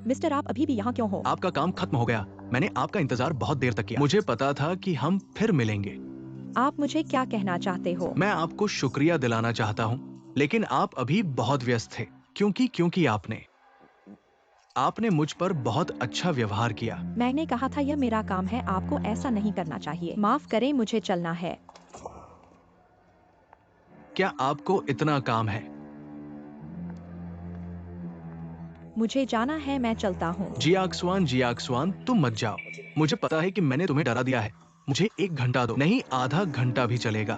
मिस्टर, आप अभी भी यहाँ क्यों हो? आपका काम खत्म हो गया। मैंने आपका इंतजार बहुत देर तक किया। मुझे पता था कि हम फिर मिलेंगे। आप मुझे क्या कहना चाहते हो? मैं आपको शुक्रिया दिलाना चाहता हूँ, लेकिन आप अभी बहुत व्यस्त थे। क्योंकि आपने मुझ पर बहुत अच्छा व्यवहार किया। मैंने कहा था यह मेरा काम है, आपको ऐसा नहीं करना चाहिए। माफ करें, मुझे चलना है। क्या आपको इतना काम है? मुझे जाना है, मैं चलता हूँ। जियाक्सवान, तुम मत जाओ। मुझे पता है कि मैंने तुम्हें डरा दिया है। मुझे 1 घंटा दो, नहीं आधा घंटा भी चलेगा।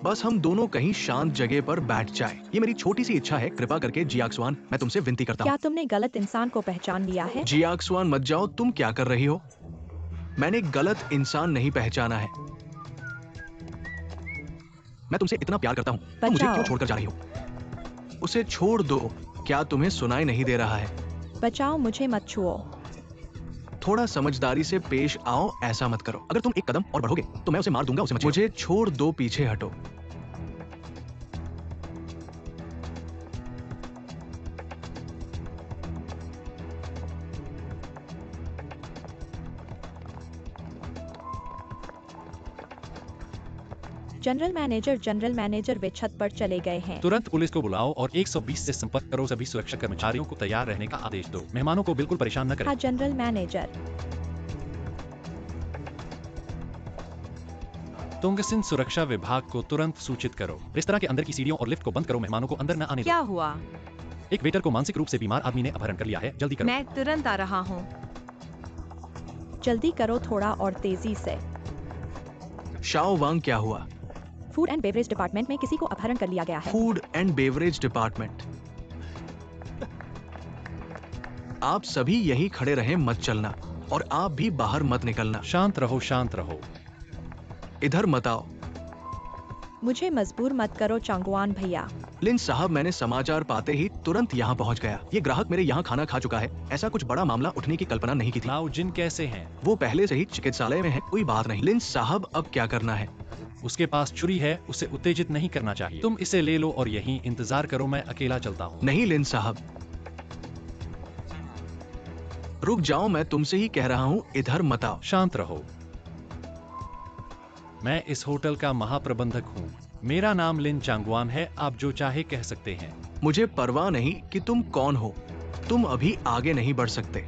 बस हम दोनों कहीं शांत जगह पर बैठ जाए। ये मेरी छोटी सी इच्छा है। कृपा करके जियाक्सवान, मैं तुमसे विनती करता क्या हूँ। तुमने गलत इंसान को पहचान लिया है? जियाक्सवान मत जाओ, तुम क्या कर रही हो? मैंने गलत इंसान नहीं पहचाना है। मैं तुमसे इतना प्यार करता हूँ, तुम मुझे बचाओ। क्यों छोड़कर जा रही हो? उसे छोड़ दो। क्या तुम्हें सुनाई नहीं दे रहा है? बचाओ, मुझे मत छुओ। थोड़ा समझदारी से पेश आओ, ऐसा मत करो। अगर तुम एक कदम और बढ़ोगे तो मैं उसे मार दूंगा। उसे मत छेड़ो। मुझे छोड़ दो, पीछे हटो। जनरल मैनेजर वे छत पर चले गए हैं। तुरंत पुलिस को बुलाओ और 120 से संपर्क करो। सभी सुरक्षा कर्मचारियों को तैयार रहने का आदेश दो। मेहमानों को बिल्कुल परेशान न करें। हाँ जनरल मैनेजर। तुंगसिन सुरक्षा विभाग को तुरंत सूचित करो। रेस्तरां के अंदर की सीढ़ियों और लिफ्ट को बंद करो। मेहमानों को अंदर न आने क्या दो। हुआ? एक वेटर को मानसिक रूप से बीमार आदमी ने अपहरण कर लिया है। जल्दी करो। मैं तुरंत आ रहा हूँ। जल्दी करो, थोड़ा और तेजी से। शाओ वांग, क्या हुआ? फूड एंड बेवरेज डिपार्टमेंट में किसी को अपहरण कर लिया गया है। Food and beverage department. आप सभी यहीं खड़े रहें, मत चलना। और आप भी बाहर मत निकलना। शांत रहो, शांत रहो। इधर मत आओ। मुझे मजबूर मत करो चांगवान भैया। लिन साहब, मैंने समाचार पाते ही तुरंत यहाँ पहुँच गया। ये ग्राहक मेरे यहाँ खाना खा चुका है। ऐसा कुछ बड़ा मामला उठने की कल्पना नहीं की थी। लाओ जिन कैसे हैं? वो पहले से ही चिकित्सालय में है, कोई बात नहीं। लिन साहब, अब क्या करना है? उसके पास छुरी है, उसे उत्तेजित नहीं करना चाहिए। तुम इसे ले लो और यहीं इंतजार करो, मैं अकेला चलता हूँ। नहीं लिन साहब, रुक जाओ, मैं तुमसे ही कह रहा हूँ, इधर मत आओ। शांत रहो। मैं इस होटल का महाप्रबंधक हूँ। मेरा नाम लिन चांगवान है। आप जो चाहे कह सकते हैं। मुझे परवाह नहीं कि तुम कौन हो। तुम अभी आगे नहीं बढ़ सकते।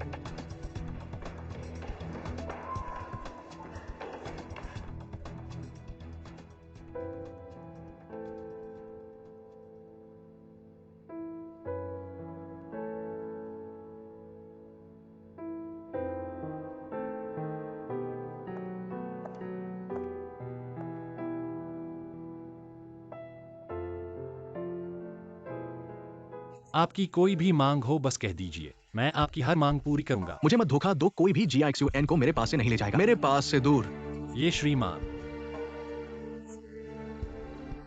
आपकी कोई भी मांग हो बस कह दीजिए, मैं आपकी हर मांग पूरी करूंगा। मुझे मत धोखा दो, कोई भी GIXUN को मेरे पास से नहीं ले जाएगा। मेरे पास से दूर। ये श्रीमान,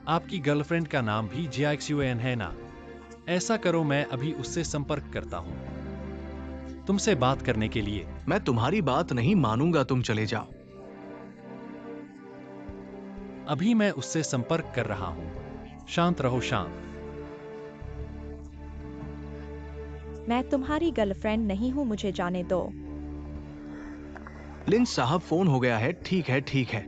आपकी गर्लफ्रेंड का नाम भी JIXUN है ना? ऐसा करो, मैं अभी उससे संपर्क करता हूँ तुमसे बात करने के लिए। मैं तुम्हारी बात नहीं मानूंगा, तुम चले जाओ। अभी मैं उससे संपर्क कर रहा हूँ। शांत रहो, शांत। मैं तुम्हारी गर्लफ्रेंड नहीं हूँ, मुझे जाने दो। लिन साहब, फोन हो गया है। ठीक है, ठीक है।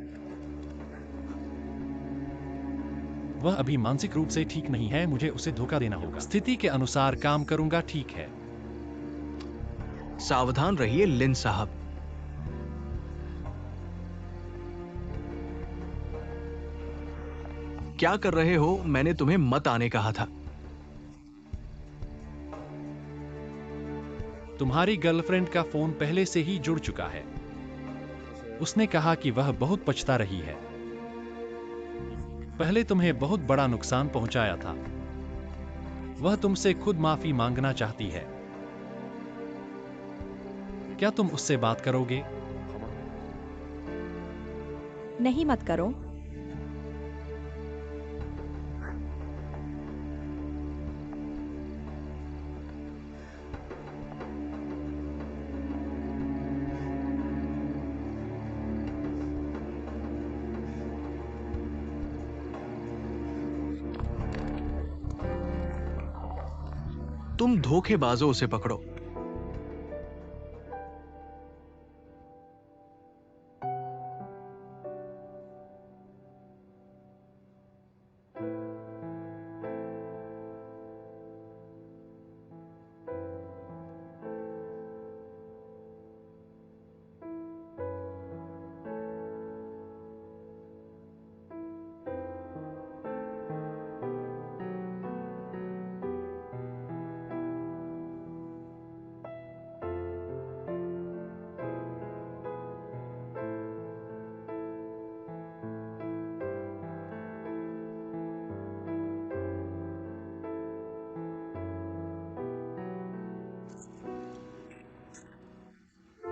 वह अभी मानसिक रूप से ठीक नहीं है, मुझे उसे धोखा देना होगा। स्थिति के अनुसार काम करूंगा, ठीक है? सावधान रहिए लिन साहब। क्या कर रहे हो? मैंने तुम्हें मत आने कहा था। तुम्हारी गर्लफ्रेंड का फोन पहले से ही जुड़ चुका है। उसने कहा कि वह बहुत पछता रही है। पहले तुम्हें बहुत बड़ा नुकसान पहुंचाया था। वह तुमसे खुद माफी मांगना चाहती है। क्या तुम उससे बात करोगे? नहीं, मत करो। तुम धोखेबाजों से पकड़ो।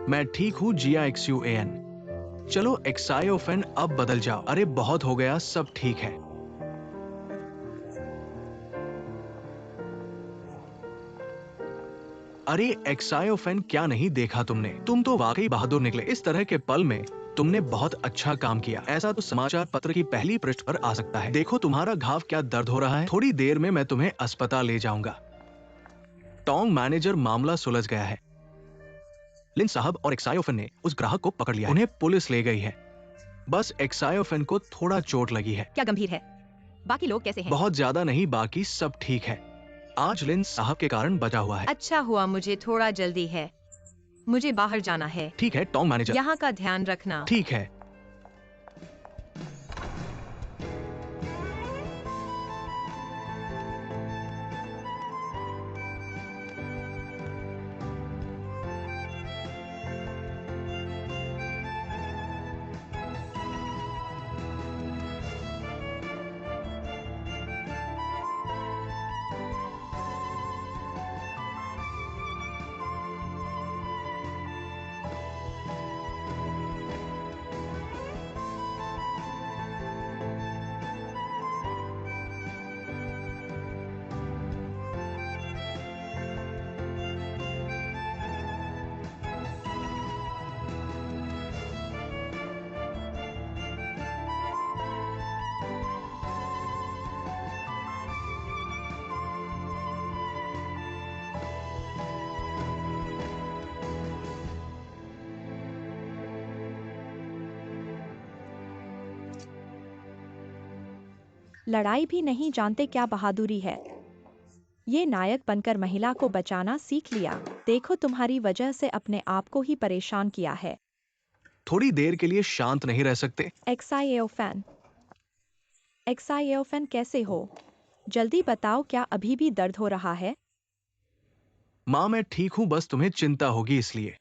मैं ठीक हूं GIXUAN। चलो XIOFN अब बदल जाओ। अरे बहुत हो गया, सब ठीक है। अरे XIOFN, क्या नहीं देखा तुमने? तुम तो वाकई बहादुर निकले। इस तरह के पल में तुमने बहुत अच्छा काम किया। ऐसा तो समाचार पत्र की पहली पृष्ठ पर आ सकता है। देखो तुम्हारा घाव क्या दर्द हो रहा है। थोड़ी देर में मैं तुम्हें अस्पताल ले जाऊंगा। टोंग मैनेजर, मामला सुलझ गया है। लिन साहब और XIOFN ने उस ग्राहक को पकड़ लिया है। उन्हें पुलिस ले गई है। बस XIOFN को थोड़ा चोट लगी है। क्या गंभीर है? बाकी लोग कैसे हैं? बहुत ज्यादा नहीं, बाकी सब ठीक है। आज लिन साहब के कारण बचा हुआ है। अच्छा हुआ, मुझे थोड़ा जल्दी है। मुझे बाहर जाना है। ठीक है टोंग मैनेजर। यहाँ का ध्यान रखना। ठीक है। लड़ाई भी नहीं जानते क्या बहादुरी है। ये नायक बनकर महिला को बचाना सीख लिया। देखो तुम्हारी वजह से अपने आप को ही परेशान किया है। थोड़ी देर के लिए शांत नहीं रह सकते? XIOFN, XIOFN कैसे हो? जल्दी बताओ, क्या अभी भी दर्द हो रहा है? माँ मैं ठीक हूँ, बस तुम्हें चिंता होगी इसलिए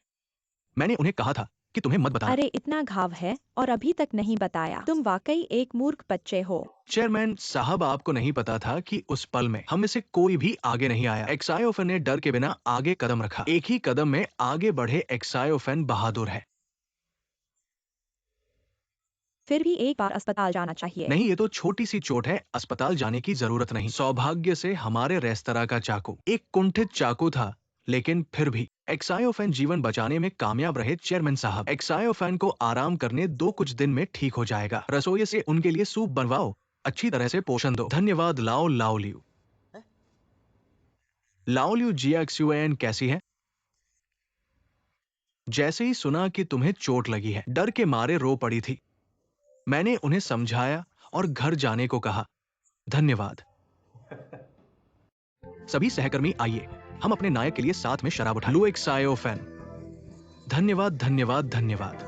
मैंने उन्हें कहा था कि तुम्हें मत बताना। अरे इतना घाव है और अभी तक नहीं बताया। तुम वाकई एक मूर्ख बच्चे हो। चेयरमैन साहब, आपको नहीं पता था कि उस पल में हम में से कोई भी आगे नहीं आया। XIOFN ने डर के बिना आगे कदम रखा। एक ही कदम में आगे बढ़े XIOFN बहादुर है। फिर भी एक बार अस्पताल जाना चाहिए। नहीं, ये तो छोटी सी चोट है, अस्पताल जाने की जरूरत नहीं। सौभाग्य से हमारे रेस्तरा का चाकू एक कुंठित चाकू था, लेकिन फिर भी XIOFN जीवन बचाने में कामयाब रहे। चेयरमैन साहब, XIOFN को आराम करने दो, कुछ दिन में ठीक हो जाएगा। रसोई से उनके लिए सूप बनवाओ, अच्छी तरह से पोषण दो। धन्यवाद। लाओलियू। लाओलियू, GIXUAN कैसी है? जैसे ही सुना कि तुम्हें चोट लगी है, डर के मारे रो पड़ी थी। मैंने उन्हें समझाया और घर जाने को कहा। धन्यवाद। सभी सहकर्मी आइए, हम अपने नायक के लिए साथ में शराब उठाएं। लो XIOFN। धन्यवाद धन्यवाद धन्यवाद।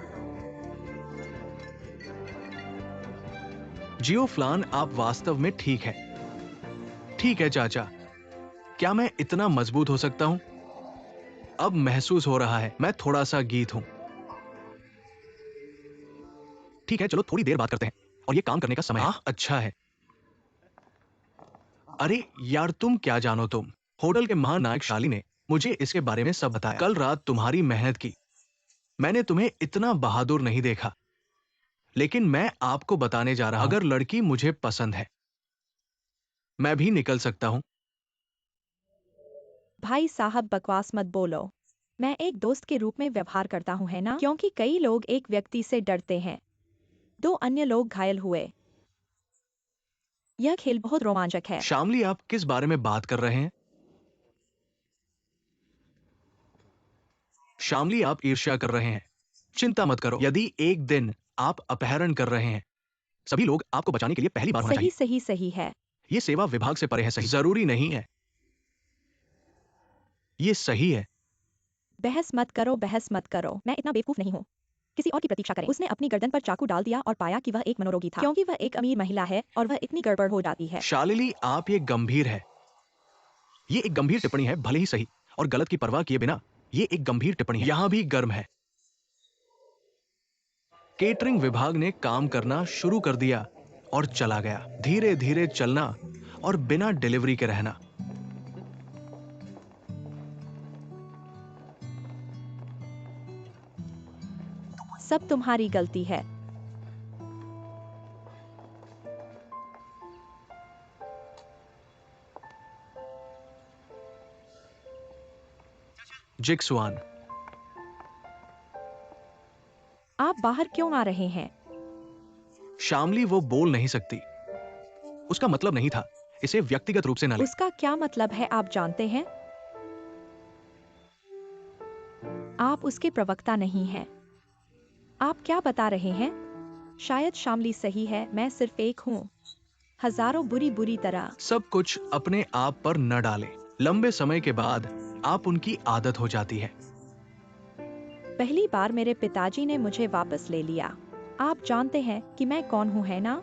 जियो फ्लान, आप वास्तव में ठीक है। ठीक है चाचा, क्या मैं इतना मजबूत हो सकता हूं? अब महसूस हो रहा है मैं थोड़ा सा गीत हूं। ठीक है, चलो थोड़ी देर बात करते हैं और ये काम करने का समय है। अच्छा है। अरे यार, तुम क्या जानो, तुम होटल के महानायक शाली ने मुझे इसके बारे में सब बताया। कल रात तुम्हारी मेहनत की, मैंने तुम्हें इतना बहादुर नहीं देखा, लेकिन मैं आपको बताने जा रहा हूं, अगर लड़की मुझे पसंद है, मैं भी निकल सकता हूं। भाई साहब बकवास मत बोलो। मैं एक दोस्त के रूप में व्यवहार करता हूँ, है ना? क्योंकि कई लोग एक व्यक्ति से डरते हैं, 2 अन्य लोग घायल हुए। यह खेल बहुत रोमांचक है। शामली, आप किस बारे में बात कर रहे हैं? शामली, आप ईर्ष्या कर रहे हैं। चिंता मत करो, यदि एक दिन आप अपहरण कर रहे हैं, सभी लोग आपको बचाने के लिए पहली बार होना सही चाहिए। सही सही है। ये सेवा विभाग से परे है। सही जरूरी नहीं है, ये सही है। बहस मत करो, बहस मत करो। मैं इतना बेवकूफ नहीं हूँ। किसी और की प्रतीक्षा करें। उसने अपनी गर्दन पर चाकू डाल दिया और पाया कि वह एक मनोरोगी था, क्योंकि वह एक अमीर महिला है और वह इतनी गड़बड़ हो जाती है। शालिनी, आप ये गंभीर है। ये एक गंभीर टिप्पणी है, भले ही सही और गलत की परवाह किए बिना। ये एक गंभीर टिप्पणी है। यहां भी गर्म है। केटरिंग विभाग ने काम करना शुरू कर दिया और चला गया। धीरे धीरे चलना और बिना डिलीवरी के रहना। सब तुम्हारी गलती है। जिक्सवान, आप बाहर क्यों आ रहे हैं? शामली वो बोल नहीं सकती। उसका मतलब नहीं था। इसे व्यक्तिगत रूप से न ले। उसका क्या मतलब है आप जानते हैं? आप उसके प्रवक्ता नहीं हैं। आप क्या बता रहे हैं? शायद शामली सही है, मैं सिर्फ एक हूँ। हजारों बुरी तरह। सब कुछ अपने आप पर न डालें। लंबे समय के बाद आप उनकी आदत हो जाती है। पहली बार मेरे पिताजी ने मुझे वापस ले लिया। आप जानते हैं कि मैं कौन हूँ, है ना?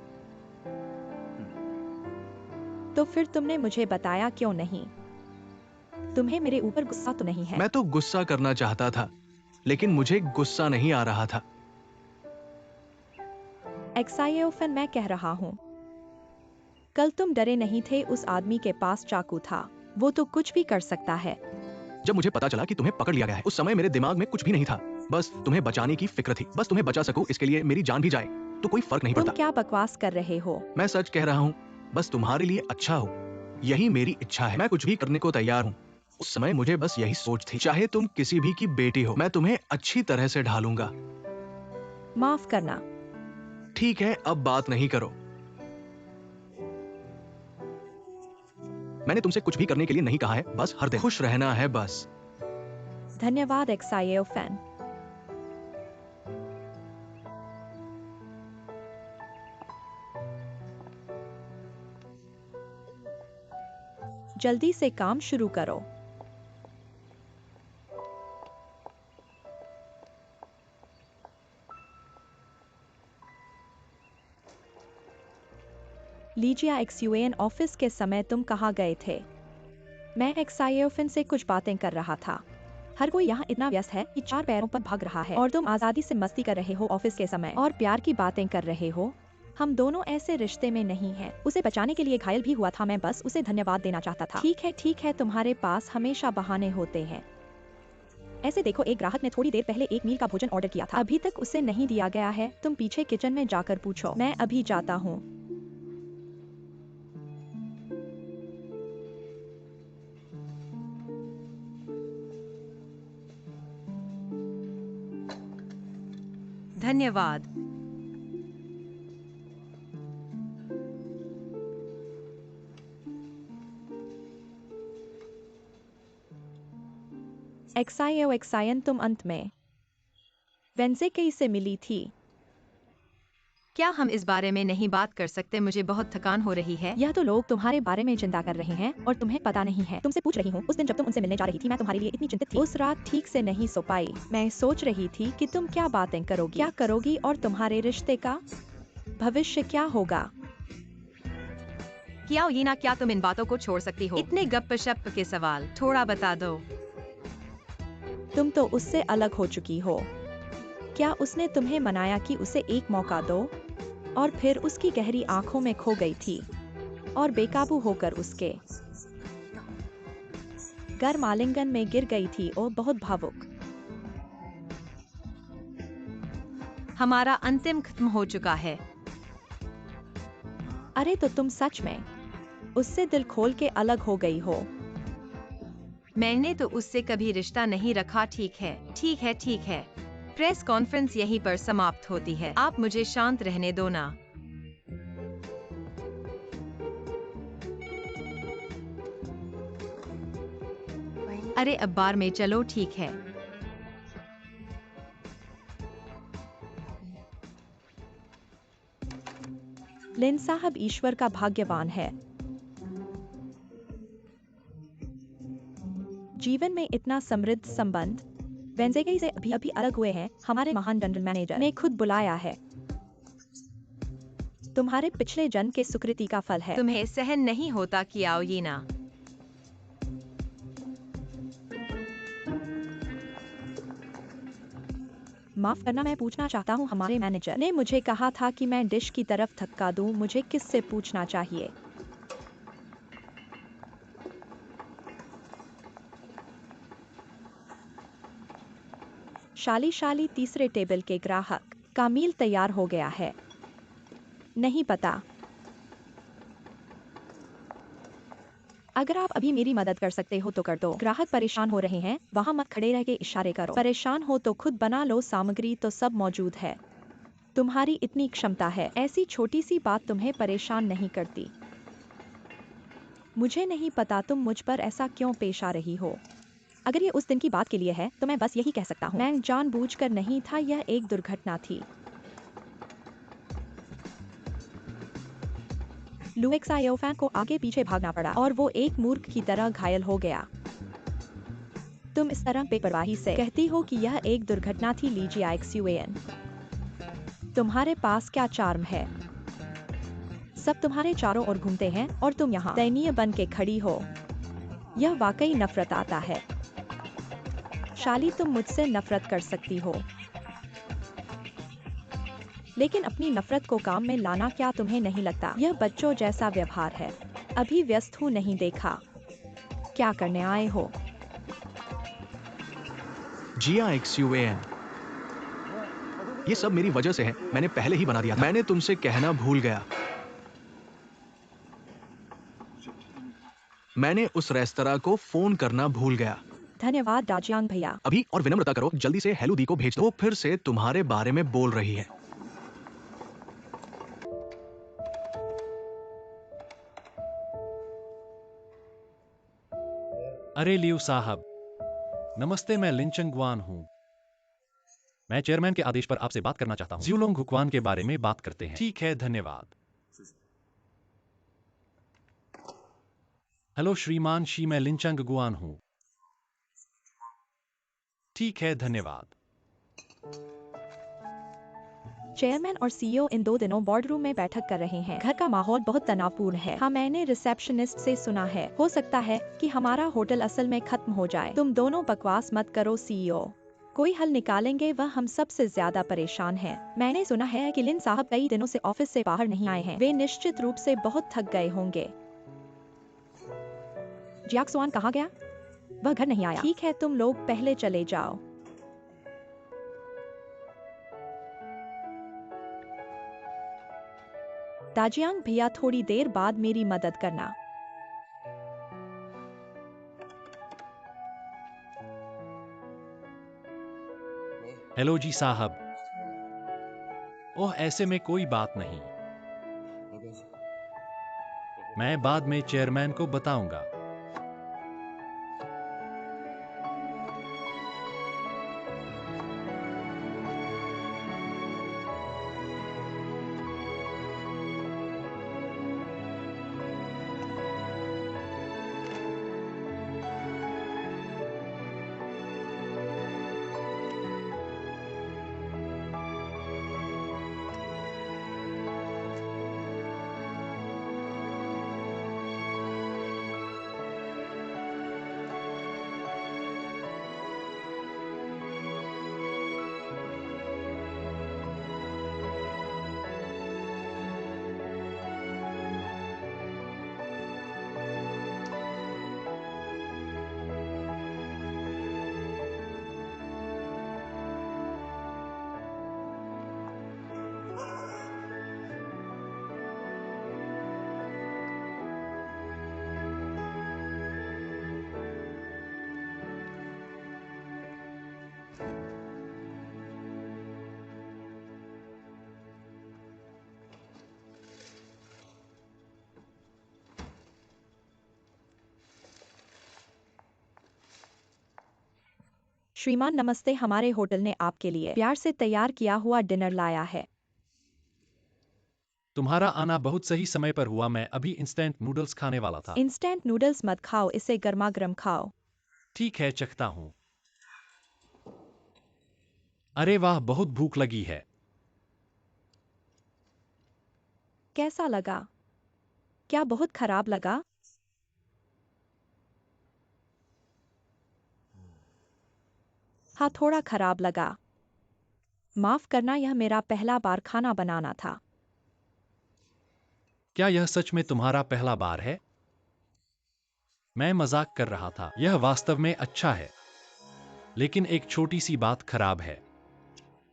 तो फिर तुमने मुझे बताया क्यों नहीं? तुम्हें मेरे ऊपर गुस्सा तो नहीं है? मैं तो गुस्सा करना चाहता था, लेकिन मुझे गुस्सा नहीं आ रहा था। एक्साइओफन, मैं कह रहा हूँ, कल तुम डरे नहीं थे। उस आदमी के पास चाकू था, वो तो कुछ भी कर सकता है। जब मुझे पता चला कि तुम्हें पकड़ लिया गया है, उस समय मेरे दिमाग में कुछ भी नहीं था। बस तुम्हें बचाने की फिक्र थी। बस तुम्हें बचा सकूं, इसके लिए मेरी जान भी जाए तो कोई फर्क नहीं तुम पड़ता। क्या बकवास कर रहे हो? मैं सच कह रहा हूँ, बस तुम्हारे लिए अच्छा हो, यही मेरी इच्छा है। मैं कुछ भी करने को तैयार हूँ। उस समय मुझे बस यही सोच थी, चाहे तुम किसी भी की बेटी हो, मैं तुम्हें अच्छी तरह से ढालूंगा। माफ करना। ठीक है, अब बात नहीं करो। मैंने तुमसे कुछ भी करने के लिए नहीं कहा है, बस हर दिन खुश रहना है बस। धन्यवाद एक्साइओफन। जल्दी से काम शुरू करो। लीजिए एक्सयूएन ऑफिस के समय तुम कहाँ गए थे? मैं एक्साइओफन से कुछ बातें कर रहा था। हर कोई यहाँ इतना व्यस्त है कि 4 पैरों पर भाग रहा है और तुम आजादी से मस्ती कर रहे हो ऑफिस के समय और प्यार की बातें कर रहे हो। हम दोनों ऐसे रिश्ते में नहीं हैं। उसे बचाने के लिए घायल भी हुआ था, मैं बस उसे धन्यवाद देना चाहता था। ठीक है, तुम्हारे पास हमेशा बहाने होते हैं। ऐसे देखो, एक ग्राहक ने थोड़ी देर पहले 1 मील का भोजन ऑर्डर किया था, अभी तक उसे नहीं दिया गया है। तुम पीछे किचन में जाकर पूछो। मैं अभी जाता हूँ। धन्यवाद। एक्सायन, तुम अंत में वेंसे कैसे मिली थी? क्या हम इस बारे में नहीं बात कर सकते? मुझे बहुत थकान हो रही है। यह तो लोग तुम्हारे बारे में चिंता कर रहे हैं और तुम्हें पता नहीं है। तुमसे पूछ रही हूँ, उस दिन जब तुम उनसे मिलने जा रही थी, मैं तुम्हारे लिए इतनी चिंतित थी। उस रात ठीक से नहीं सो पाई। मैं सोच रही थी कि तुम क्या बातें करोगी, क्या करोगी और तुम्हारे रिश्ते का भविष्य क्या होगा। क्या यीना, क्या तुम इन बातों को छोड़ सकती हो? इतने गप्प-शप्प के सवाल थोड़ा बता दो। तुम तो उससे अलग हो चुकी हो। क्या उसने तुम्हें मनाया कि उसे एक मौका दो? और फिर उसकी गहरी आंखों में खो गई थी और बेकाबू होकर उसके गर्म आलिंगन में गिर गई थी और बहुत भावुक। हमारा अंतिम खत्म हो चुका है। अरे तो तुम सच में उससे दिल खोल के अलग हो गई हो। मैंने तो उससे कभी रिश्ता नहीं रखा। ठीक है, ठीक है, ठीक है। प्रेस कॉन्फ्रेंस यहीं पर समाप्त होती है। आप मुझे शांत रहने दो ना। अरे अब बार में चलो, ठीक है। लिन साहब ईश्वर का भाग्यवान है। जीवन में इतना समृद्ध संबंध वेंजेगई से अभी अभी अलग हुए हैं। हमारे महान जनरल मैनेजर ने खुद बुलाया है। तुम्हारे पिछले जन्म के सुकृति का फल है। तुम्हें सहन नहीं होता कि आओ यीना। माफ करना, मैं पूछना चाहता हूँ। हमारे मैनेजर ने मुझे कहा था कि मैं डिश की तरफ धक्का दूं। मुझे किससे पूछना चाहिए? शाली शाली तीसरे टेबल के ग्राहक का मील तैयार हो गया है। नहीं पता। अगर आप अभी मेरी मदद कर सकते हो तो कर दो। ग्राहक परेशान हो रहे हैं, वहाँ मत खड़े रह के इशारे करो। परेशान हो तो खुद बना लो, सामग्री तो सब मौजूद है। तुम्हारी इतनी क्षमता है, ऐसी छोटी सी बात तुम्हें परेशान नहीं करती। मुझे नहीं पता तुम मुझ पर ऐसा क्यों पेश आ रही हो। अगर ये उस दिन की बात के लिए है तो मैं बस यही कह सकता हूँ, मैं जानबूझकर नहीं था, यह एक दुर्घटना थी। लुएक्स आयोफैन को आगे पीछे भागना पड़ा और वो एक मूर्ख की तरह घायल हो गया। तुम इस तरह बेपरवाही से कहती हो कि यह एक दुर्घटना थी। लीजिए एक्सयूएन, तुम्हारे पास क्या चार्म है? सब तुम्हारे चारों ओर घूमते हैं और तुम यहाँ दयनीय बन के खड़ी हो। यह वाकई नफरत आता है। शाली, तुम मुझसे नफरत कर सकती हो, लेकिन अपनी नफरत को काम में लाना क्या तुम्हें नहीं लगता यह बच्चों जैसा व्यवहार है? अभी व्यस्त हूँ, नहीं देखा? क्या करने आए हो? जिया XUAN, ये सब मेरी वजह से है। मैंने पहले ही बना दिया था। मैंने तुमसे कहना भूल गया। मैंने उस रेस्तरां को फोन करना भूल गया। धन्यवाद दाजियांग भैया। अभी और विनम्रता करो, जल्दी से हेलू दी को भेज दो। वो फिर से तुम्हारे बारे में बोल रही है। अरे लियू साहब, नमस्ते। मैं लिंचंग गुआन हूँ। मैं चेयरमैन के आदेश पर आपसे बात करना चाहता हूँ। जियोलोंग हुक्वान के बारे में बात करते हैं। ठीक है, धन्यवाद। हेलो श्रीमान शी, मैं लिंचंग गुआन हूँ। ठीक है, धन्यवाद। चेयरमैन और सीईओ इन 2 दिनों बोर्डरूम में बैठक कर रहे हैं। घर का माहौल बहुत तनावपूर्ण है। हाँ, मैंने रिसेप्शनिस्ट से सुना है, हो सकता है कि हमारा होटल असल में खत्म हो जाए। तुम दोनों बकवास मत करो सीईओ, कोई हल निकालेंगे। वह हम सबसे ज्यादा परेशान हैं। मैंने सुना है कि लिन साहब कई दिनों से ऑफिस से बाहर नहीं आए हैं। वे निश्चित रूप से बहुत थक गए होंगे। जियाक्सुआन कहाँ गया? वह घर नहीं आया। ठीक है, तुम लोग पहले चले जाओ। दाजियांग भैया, थोड़ी देर बाद मेरी मदद करना। हेलो जी साहब। ओह, ऐसे में कोई बात नहीं। मैं बाद में चेयरमैन को बताऊंगा। श्रीमान नमस्ते, हमारे होटल ने आपके लिए प्यार से तैयार किया हुआ डिनर लाया है। तुम्हारा आना बहुत सही समय पर हुआ। मैं अभी इंस्टेंट नूडल्स खाने वाला था। इंस्टेंट नूडल्स मत खाओ, इसे गर्मा गर्म खाओ। ठीक है, चखता हूँ। अरे वाह, बहुत भूख लगी है। कैसा लगा? क्या बहुत खराब लगा? हाँ, थोड़ा खराब लगा। माफ करना, यह मेरा पहला बार खाना बनाना था। क्या यह सच में तुम्हारा पहला बार है? मैं मजाक कर रहा था। यह वास्तव में अच्छा है। लेकिन एक छोटी सी बात खराब है।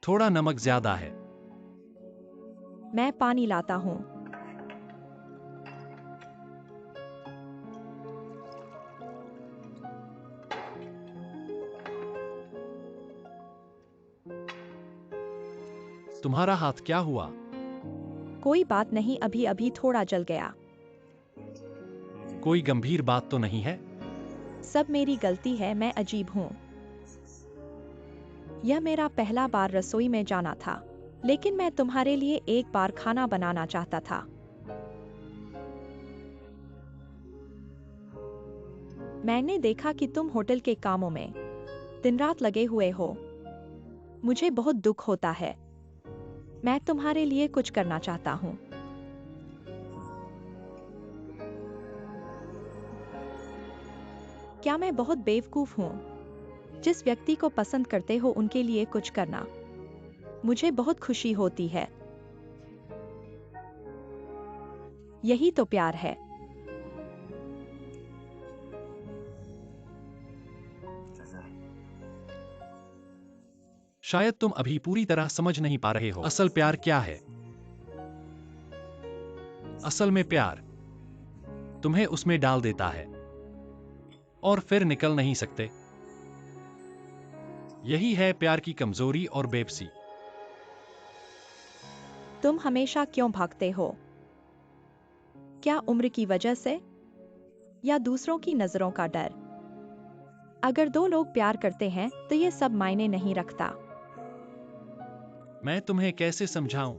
थोड़ा नमक ज्यादा है। मैं पानी लाता हूँ। तुम्हारा हाथ क्या हुआ? कोई बात नहीं, अभी अभी थोड़ा जल गया। कोई गंभीर बात तो नहीं है? सब मेरी गलती है, मैं अजीब हूँ। यह मेरा पहला बार रसोई में जाना था, लेकिन मैं तुम्हारे लिए एक बार खाना बनाना चाहता था। मैंने देखा कि तुम होटल के कामों में दिन रात लगे हुए हो। मुझे बहुत दुख होता है। मैं तुम्हारे लिए कुछ करना चाहता हूँ। क्या मैं बहुत बेवकूफ हूँ? जिस व्यक्ति को पसंद करते हो उनके लिए कुछ करना मुझे बहुत खुशी होती है। यही तो प्यार है। शायद तुम अभी पूरी तरह समझ नहीं पा रहे हो। असल प्यार क्या है? असल में प्यार तुम्हें उसमें डाल देता है और फिर निकल नहीं सकते। यही है प्यार की कमजोरी और बेबसी। तुम हमेशा क्यों भागते हो? क्या उम्र की वजह से या दूसरों की नजरों का डर? अगर दो लोग प्यार करते हैं तो ये सब मायने नहीं रखता। मैं तुम्हें कैसे समझाऊं?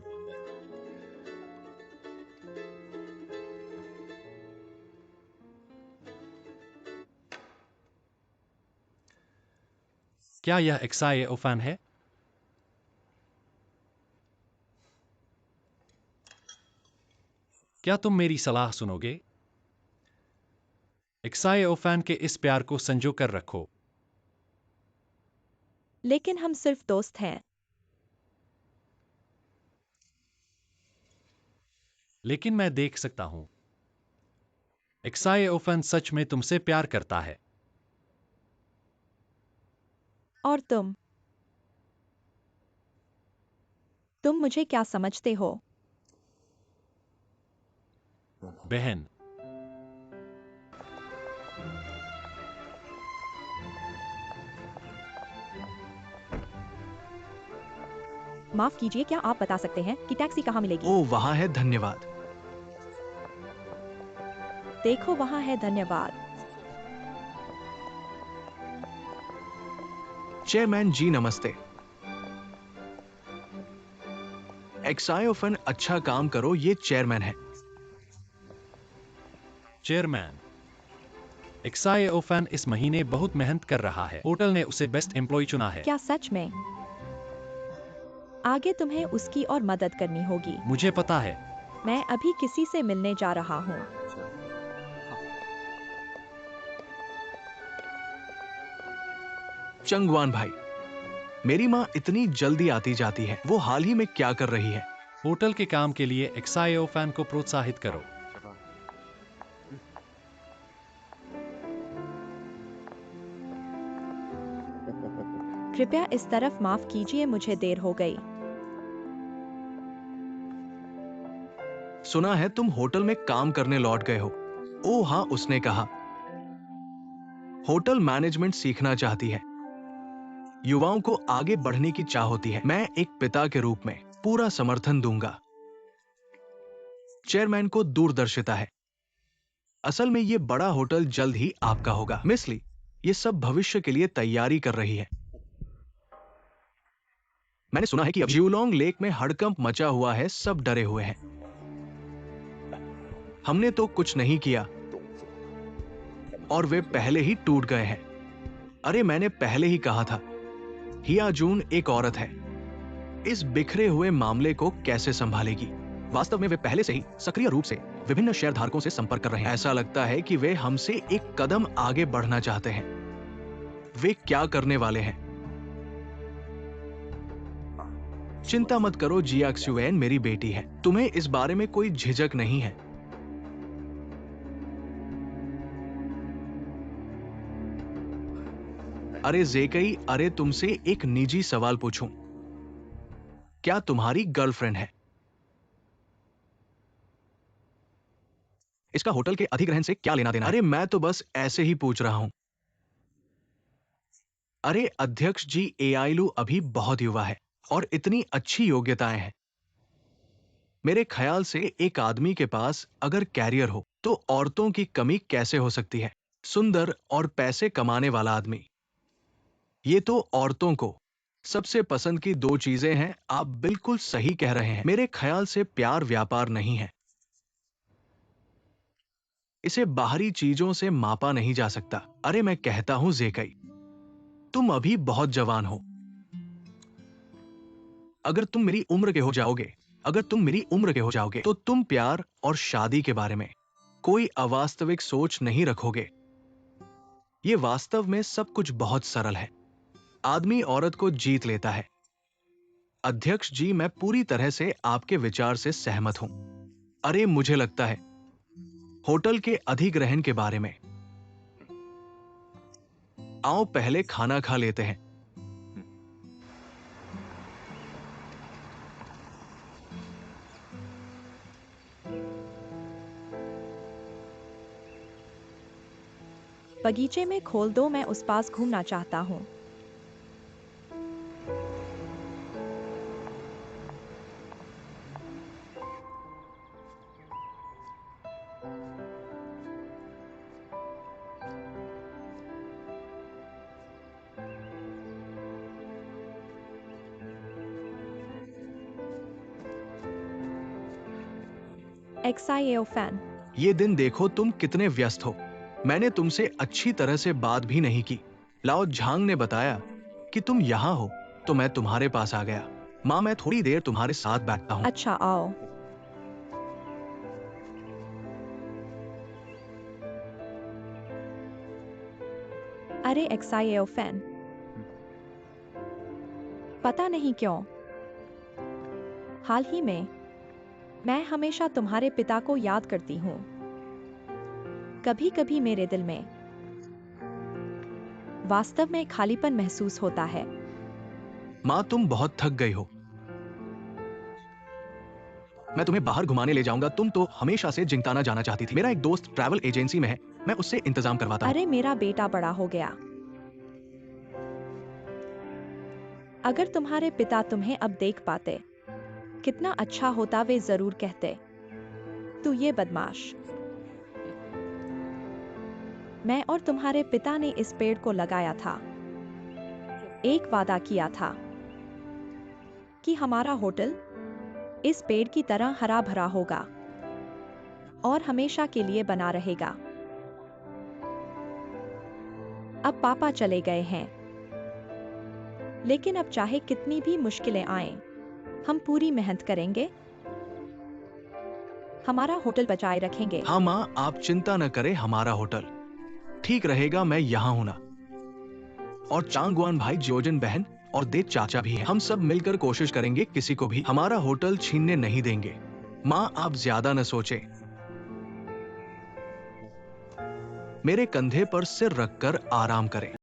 क्या यह एक्साएओफैन है? क्या तुम मेरी सलाह सुनोगे? एक्साएओफैन के इस प्यार को संजो कर रखो। लेकिन हम सिर्फ दोस्त हैं। लेकिन मैं देख सकता हूं। एक्साएओफैन सच में तुमसे प्यार करता है। और तुम मुझे क्या समझते हो? बहन। माफ कीजिए, क्या आप बता सकते हैं कि टैक्सी कहाँ मिलेगी? ओ वहाँ है, धन्यवाद। देखो वहाँ है, धन्यवाद। चेयरमैन जी नमस्ते। एक्सायोफन अच्छा काम करो, ये चेयरमैन है। चेयरमैन, एक्साएओफैन इस महीने बहुत मेहनत कर रहा है। होटल ने उसे बेस्ट एम्प्लॉय चुना है। क्या सच में? आगे तुम्हें उसकी और मदद करनी होगी। मुझे पता है। मैं अभी किसी से मिलने जा रहा हूँ। चंगवान भाई, मेरी माँ इतनी जल्दी आती जाती है, वो हाल ही में क्या कर रही है? होटल के काम के लिए एक्साएओफैन को प्रोत्साहित करो। कृपया इस तरफ माफ कीजिए, मुझे देर हो गई। सुना है तुम होटल में काम करने लौट गए हो। ओह हाँ, उसने कहा होटल मैनेजमेंट सीखना चाहती है। युवाओं को आगे बढ़ने की चाह होती है। मैं एक पिता के रूप में पूरा समर्थन दूंगा। चेयरमैन को दूरदर्शिता है। असल में ये बड़ा होटल जल्द ही आपका होगा। मिस ली, ये सब भविष्य के लिए तैयारी कर रही है। मैंने सुना है कि अब जियोलॉन्ग लेक में हड़कंप मचा हुआ है, सब डरे हुए हैं। हमने तो कुछ नहीं किया और वे पहले ही टूट गए हैं। अरे मैंने पहले ही कहा था, हिया जून एक औरत है। इस बिखरे हुए मामले को कैसे संभालेगी? वास्तव में वे पहले से ही सक्रिय रूप से विभिन्न शेयरधारकों से संपर्क कर रहे हैं। ऐसा लगता है कि वे हमसे एक कदम आगे बढ़ना चाहते हैं। वे क्या करने वाले हैं? चिंता मत करो जियाक्सुएन, मेरी बेटी है। तुम्हें इस बारे में कोई झिझक नहीं है। अरे जेकई, अरे तुमसे एक निजी सवाल पूछूं? क्या तुम्हारी गर्लफ्रेंड है? इसका होटल के अधिग्रहण से क्या लेना देना? अरे मैं तो बस ऐसे ही पूछ रहा हूं। अरे अध्यक्ष जी, एआईलू अभी बहुत युवा है और इतनी अच्छी योग्यताएं हैं। मेरे ख्याल से एक आदमी के पास अगर कैरियर हो तो औरतों की कमी कैसे हो सकती है? सुंदर और पैसे कमाने वाला आदमी, ये तो औरतों को सबसे पसंद की दो चीजें हैं। आप बिल्कुल सही कह रहे हैं। मेरे ख्याल से प्यार व्यापार नहीं है। इसे बाहरी चीजों से मापा नहीं जा सकता। अरे मैं कहता हूं जेकई, तुम अभी बहुत जवान हो। अगर तुम मेरी उम्र के हो जाओगे तो तुम प्यार और शादी के बारे में कोई अवास्तविक सोच नहीं रखोगे। ये वास्तव में सब कुछ बहुत सरल है। आदमी औरत को जीत लेता है। अध्यक्ष जी, मैं पूरी तरह से आपके विचार से सहमत हूं। अरे मुझे लगता है होटल के अधिग्रहण के बारे में। आओ पहले खाना खा लेते हैं। बगीचे में खोल दो, मैं उस पास घूमना चाहता हूँ। XIAO फैन, ये दिन देखो तुम कितने व्यस्त हो। मैंने तुमसे अच्छी तरह से बात भी नहीं की। लाओ झांग ने बताया कि तुम यहां हो तो मैं तुम्हारे पास आ गया। माँ, मैं थोड़ी देर तुम्हारे साथ बैठता हूँ। अच्छा आओ। अरे XIAO फैन, पता नहीं क्यों हाल ही में मैं हमेशा तुम्हारे पिता को याद करती हूँ। कभी कभी मेरे दिल में वास्तव में खालीपन महसूस होता है। माँ, तुम बहुत थक गई हो। मैं तुम्हें बाहर घुमाने ले जाऊंगा। तुम तो हमेशा से जिंगताना जाना चाहती थी। मेरा एक दोस्त ट्रैवल एजेंसी में है, मैं उससे इंतजाम करवाता हूँ। अरे मेरा बेटा बड़ा हो गया। अगर तुम्हारे पिता तुम्हें अब देख पाते, कितना अच्छा होता, वे जरूर कहते, तू ये बदमाश। मैं और तुम्हारे पिता ने इस पेड़ को लगाया था। एक वादा किया था कि हमारा होटल इस पेड़ की तरह हरा भरा होगा और हमेशा के लिए बना रहेगा। अब पापा चले गए हैं, लेकिन अब चाहे कितनी भी मुश्किलें आएं, हम पूरी मेहनत करेंगे, हमारा होटल बचाए रखेंगे। हाँ माँ, आप चिंता न करें, हमारा होटल ठीक रहेगा। मैं यहाँ हूं ना। और चांगवान भाई, जियोजन बहन और दे चाचा भी हैं। हम सब मिलकर कोशिश करेंगे, किसी को भी हमारा होटल छीनने नहीं देंगे। माँ, आप ज्यादा न सोचें। मेरे कंधे पर सिर रखकर आराम करें।